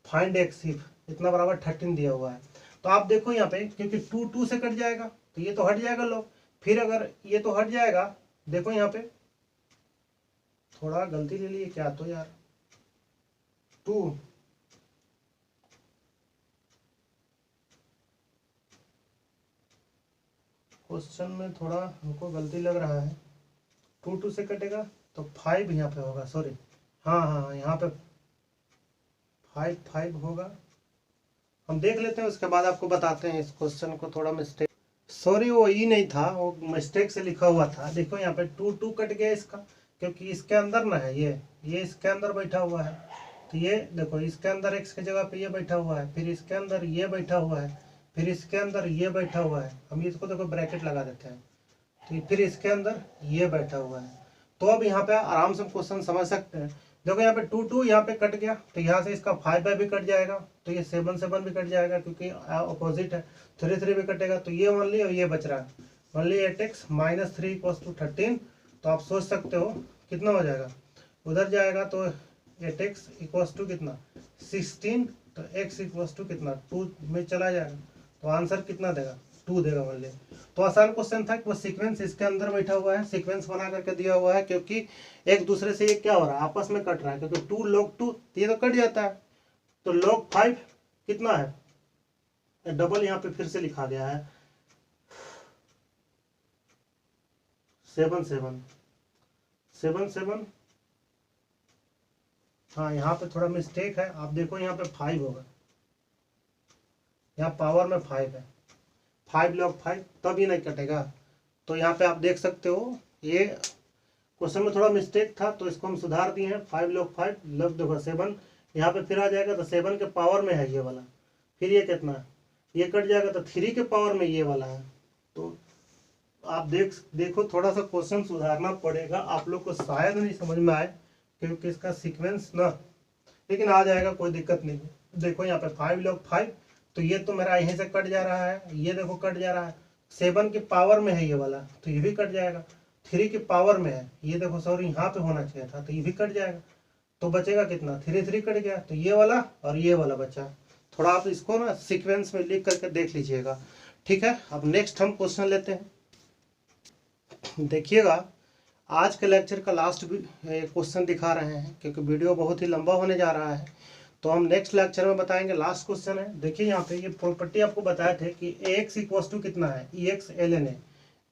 फाइंड एक्स इफ इतना बराबर 13 दिया हुआ है, तो आप देखो यहाँ पे क्योंकि 2 से कट जाएगा तो ये तो हट जाएगा लोग, फिर अगर ये तो हट जाएगा, देखो यहाँ पे थोड़ा गलती ले लिए क्या तो यार 2 क्वेश्चन में थोड़ा हमको गलती लग रहा है, 2 से कटेगा तो 5 यहाँ पे होगा, सॉरी हाँ यहाँ पे 5 होगा, हम देख लेते हैं उसके बाद आपको बताते हैं। इस क्वेश्चन को थोड़ा मिस्टेक, सॉरी वो ई नहीं था, वो मिस्टेक से लिखा हुआ था। देखो यहाँ पे 2 कट गया इसका, क्योंकि इसके अंदर ना है ये इसके अंदर बैठा हुआ है, तो ये देखो इसके अंदर एक्स की जगह पे ये बैठा हुआ है, फिर इसके अंदर ये बैठा हुआ है, फिर इसके अंदर ये बैठा हुआ है, हम इसको देखो ब्रैकेट लगा देते हैं, तो फिर इसके अंदर ये बैठा हुआ है। तो अब यहाँ पे आराम से क्वेश्चन समझ सकते हैं। देखो यहाँ पे 2 यहाँ पे कट गया, तो यहाँ से इसका 5 भी कट जाएगा, तो ये 7 भी कट जाएगा क्योंकि अपोजिट है, 3 भी कटेगा, तो ये ओनली और ये बच रहा है ओनली 8x - 3 = 13। तो आप सोच सकते हो कितना हो जाएगा, उधर जाएगा तो 8x = कितना 16, तो x = कितना 2 में चला जाएगा, तो आंसर कितना देगा 2 देगा ओनली। तो आसान क्वेश्चन था कि वो सीक्वेंस इसके अंदर बैठा हुआ है, सीक्वेंस बना करके दिया हुआ है, क्योंकि एक दूसरे से ये क्या हो रहा है आपस में कट रहा है, क्योंकि 2 log 2 ये तो कट जाता है, तो log 5 कितना है डबल यहाँ पे फिर से लिखा गया है 7 हाँ यहाँ पे थोड़ा मिस्टेक है, आप देखो यहाँ पे 5 होगा, यहाँ पावर में 5 है, 5 log 5 तब ही नहीं कटेगा। तो यहाँ पे आप देख सकते हो ये क्वेश्चन में थोड़ा मिस्टेक था, तो इसको हम सुधार दिए हैं 5 log 5 लग देखो 7 यहाँ पे फिर आ जाएगा, तो 7 के पावर में है ये वाला, फिर ये कितना ये कट जाएगा, तो 3 के पावर में ये वाला है। तो आप देखो थोड़ा सा क्वेश्चन सुधारना पड़ेगा, आप लोग को शायद नहीं समझ में आए क्योंकि इसका सीक्वेंस ना, लेकिन आ जाएगा कोई दिक्कत नहीं। देखो यहाँ पे 5 log 5, तो ये तो मेरा यहीं से कट जा रहा है, ये देखो कट जा रहा है, 7 के पावर में है ये वाला, तो ये भी कट जाएगा, 3 के पावर में है, ये देखो सॉरी यहाँ पे होना चाहिए था, तो ये भी कट जाएगा, तो बचेगा कितना 3 कट गया, तो ये वाला और ये वाला बचा। थोड़ा आप इसको ना सीक्वेंस में लिख करके देख लीजिएगा, ठीक है। अब नेक्स्ट हम क्वेश्चन लेते हैं, देखिएगा आज के लेक्चर का लास्ट क्वेश्चन दिखा रहे हैं क्योंकि वीडियो बहुत ही लंबा होने जा रहा है, तो हम नेक्स्ट लेक्चर में बताएंगे। लास्ट क्वेश्चन है, देखिए यहाँ पे ये प्रॉपर्टी आपको बताए थे कि ax = कितना है ex ln है,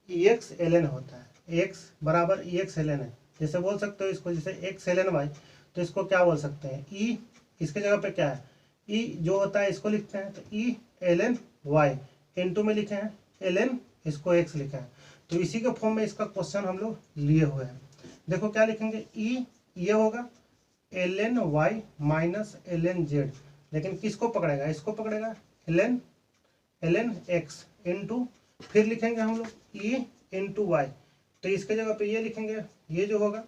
ex ln होता है, x = ex ln है, जैसे बोल सकते हो इसको जैसे x ln y, तो इसको क्या बोल सकते हैं, ई, इसके जगह पे क्या है, ई जो होता है इसको लिखते हैं तो ई ln y, इनटू में लिखे हैं ln, इसको x लिखे हैं। तो इसी के फॉर्म में इसका क्वेश्चन हम लोग लिए हुए हैं। देखो क्या लिखेंगे, ई ये होगा ln y minus ln z, लेकिन किसको पकड़ेगा, इसको पकड़ेगा ln x इंटू, फिर लिखेंगे हम लोग ई इंटू वाई, तो इसके जगह पे ये लिखेंगे, ये जो होगा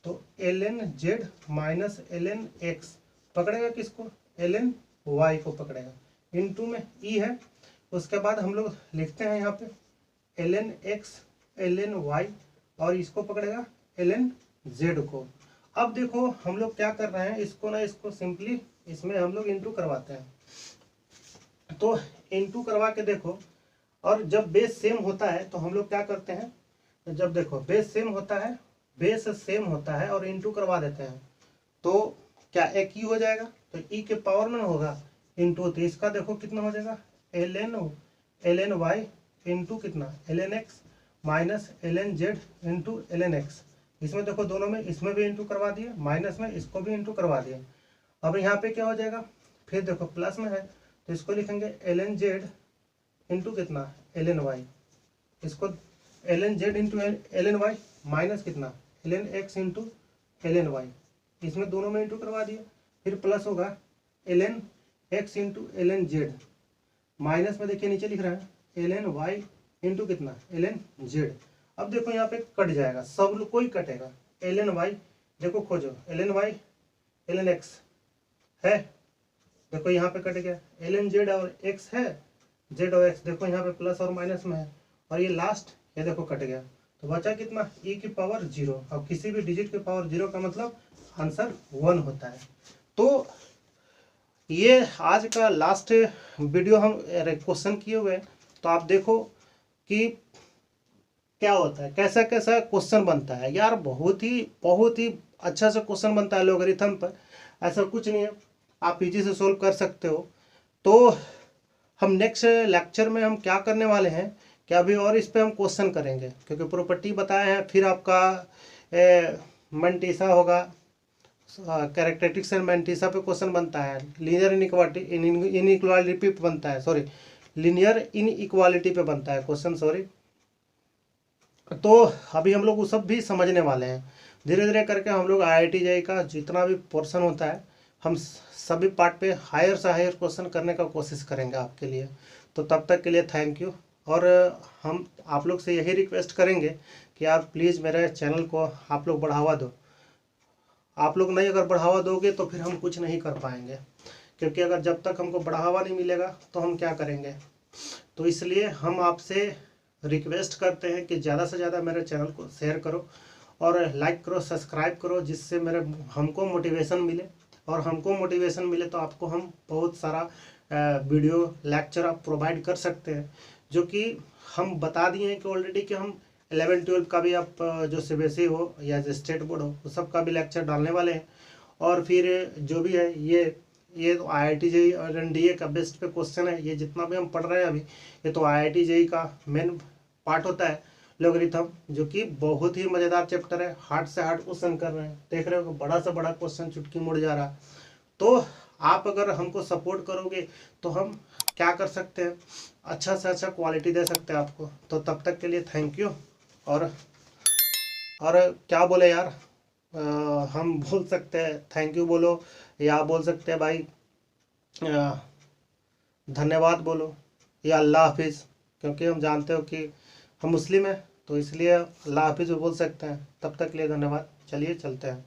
तो ln z minus ln x पकड़ेगा किसको, ln y को पकड़ेगा, इंटू में ई है। उसके बाद हम लोग लिखते हैं यहाँ पे ln x ln y, और इसको पकड़ेगा ln z को। अब देखो हम लोग क्या कर रहे हैं, इसको ना इसको सिंपली इसमें हम लोग इंटू करवाते हैं, तो इंटू करवा के देखो, और जब बेस सेम होता है तो हम लोग क्या करते हैं, जब देखो बेस सेम होता है, बेस सेम होता है और इंटू करवा देते हैं, तो क्या एक ई हो जाएगा, तो ई के पावर में होगा इंटू, तो इसका देखो कितना हो जाएगा ln y इंटू कितना ln x minus ln z into ln x। इसमें देखो दोनों में, इसमें भी इंटू करवा दिए, माइनस में इसको भी इंटू करवा दिए। अब यहाँ पे क्या हो जाएगा, फिर देखो प्लस में है तो इसको लिखेंगे ln z इंटू कितना ln y, इसको ln z into ln y minus कितना ln x into ln y, इसमें दोनों में इंटू करवा दिए, फिर प्लस होगा ln x into ln z, minus में देखिए नीचे लिख रहा है ln y इंटू कितना ln z। अब देखो यहाँ पे कट जाएगा, सब कोई कटेगा, ln y देखो खोजो, ln y ln x है, देखो यहाँ पे कट गया, ln z और x है, z और x देखो यहाँ पे प्लस और माइनस में है, और ये लास्ट ये देखो कट गया, तो बचा कितना e की पावर 0। अब किसी भी डिजिट की पावर 0 का मतलब आंसर 1 होता है। तो ये आज का लास्ट वीडियो हम क्वेश्चन किए हुए हैं, तो आप देखो कि क्या होता है, कैसा कैसा क्वेश्चन बनता है यार, बहुत ही अच्छा सा क्वेश्चन बनता है लॉगरिथम पर, ऐसा कुछ नहीं है, आप इजी से सोल्व कर सकते हो। तो हम नेक्स्ट लेक्चर में हम क्या करने वाले हैं कि अभी और इस पे हम क्वेश्चन करेंगे, क्योंकि प्रॉपर्टी बताए हैं, फिर आपका मंटीसा होगा, कैरेक्टरिस्टिक्स एंड मंटीसा पे क्वेश्चन बनता है, लीनियर इनइक्वालिटी पे बनता है, सॉरी लीनियर इनइक्वालिटी पे बनता है क्वेश्चन, सॉरी। तो अभी हम लोग वो सब भी समझने वाले हैं, धीरे धीरे करके हम लोग IIT JEE का जितना भी पोर्शन होता है हम सभी पार्ट पे हायर से हायर क्वेश्चन करने का कोशिश करेंगे आपके लिए। तो तब तक के लिए थैंक यू, और हम आप लोग से यही रिक्वेस्ट करेंगे कि आप प्लीज़ मेरे चैनल को आप लोग बढ़ावा दो। आप लोग नहीं अगर बढ़ावा दोगे तो फिर हम कुछ नहीं कर पाएंगे, क्योंकि अगर जब तक हमको बढ़ावा नहीं मिलेगा तो हम क्या करेंगे। तो इसलिए हम आपसे रिक्वेस्ट करते हैं कि ज़्यादा से ज़्यादा मेरे चैनल को शेयर करो और लाइक करो, सब्सक्राइब करो, जिससे हमको मोटिवेशन मिले, और हमको मोटिवेशन मिले तो आपको हम बहुत सारा वीडियो लेक्चर आप प्रोवाइड कर सकते हैं, जो कि हम बता दिए हैं कि ऑलरेडी कि हम 11-12 का भी आप जो CBSE हो या जो स्टेट बोर्ड हो वो सब का भी लेक्चर डालने वाले हैं। और फिर जो भी है ये तो IIT JEE और NDA का बेस्ट पे क्वेश्चन है, ये जितना भी हम पढ़ रहे हैं अभी ये तो IIT JEE का मेन पार्ट होता है लॉगरिथम, जो कि बहुत ही मज़ेदार चैप्टर है, हार्ड से हार्ड क्वेश्चन कर रहे हैं, देख रहे हो बड़ा से बड़ा क्वेश्चन चुटकी मुड़ जा रहा। तो आप अगर हमको सपोर्ट करोगे तो हम क्या कर सकते हैं, अच्छा से अच्छा क्वालिटी दे सकते हैं आपको। तो तब तक के लिए थैंक यू, और क्या बोले यार, हम बोल सकते हैं थैंक यू बोलो, या बोल सकते हैं भाई धन्यवाद बोलो, या अल्लाह हाफिज़, क्योंकि हम जानते हो कि हम मुस्लिम हैं तो इसलिए अल्लाह हाफिज़ बोल सकते हैं। तब तक के लिए धन्यवाद, चलिए चलते हैं।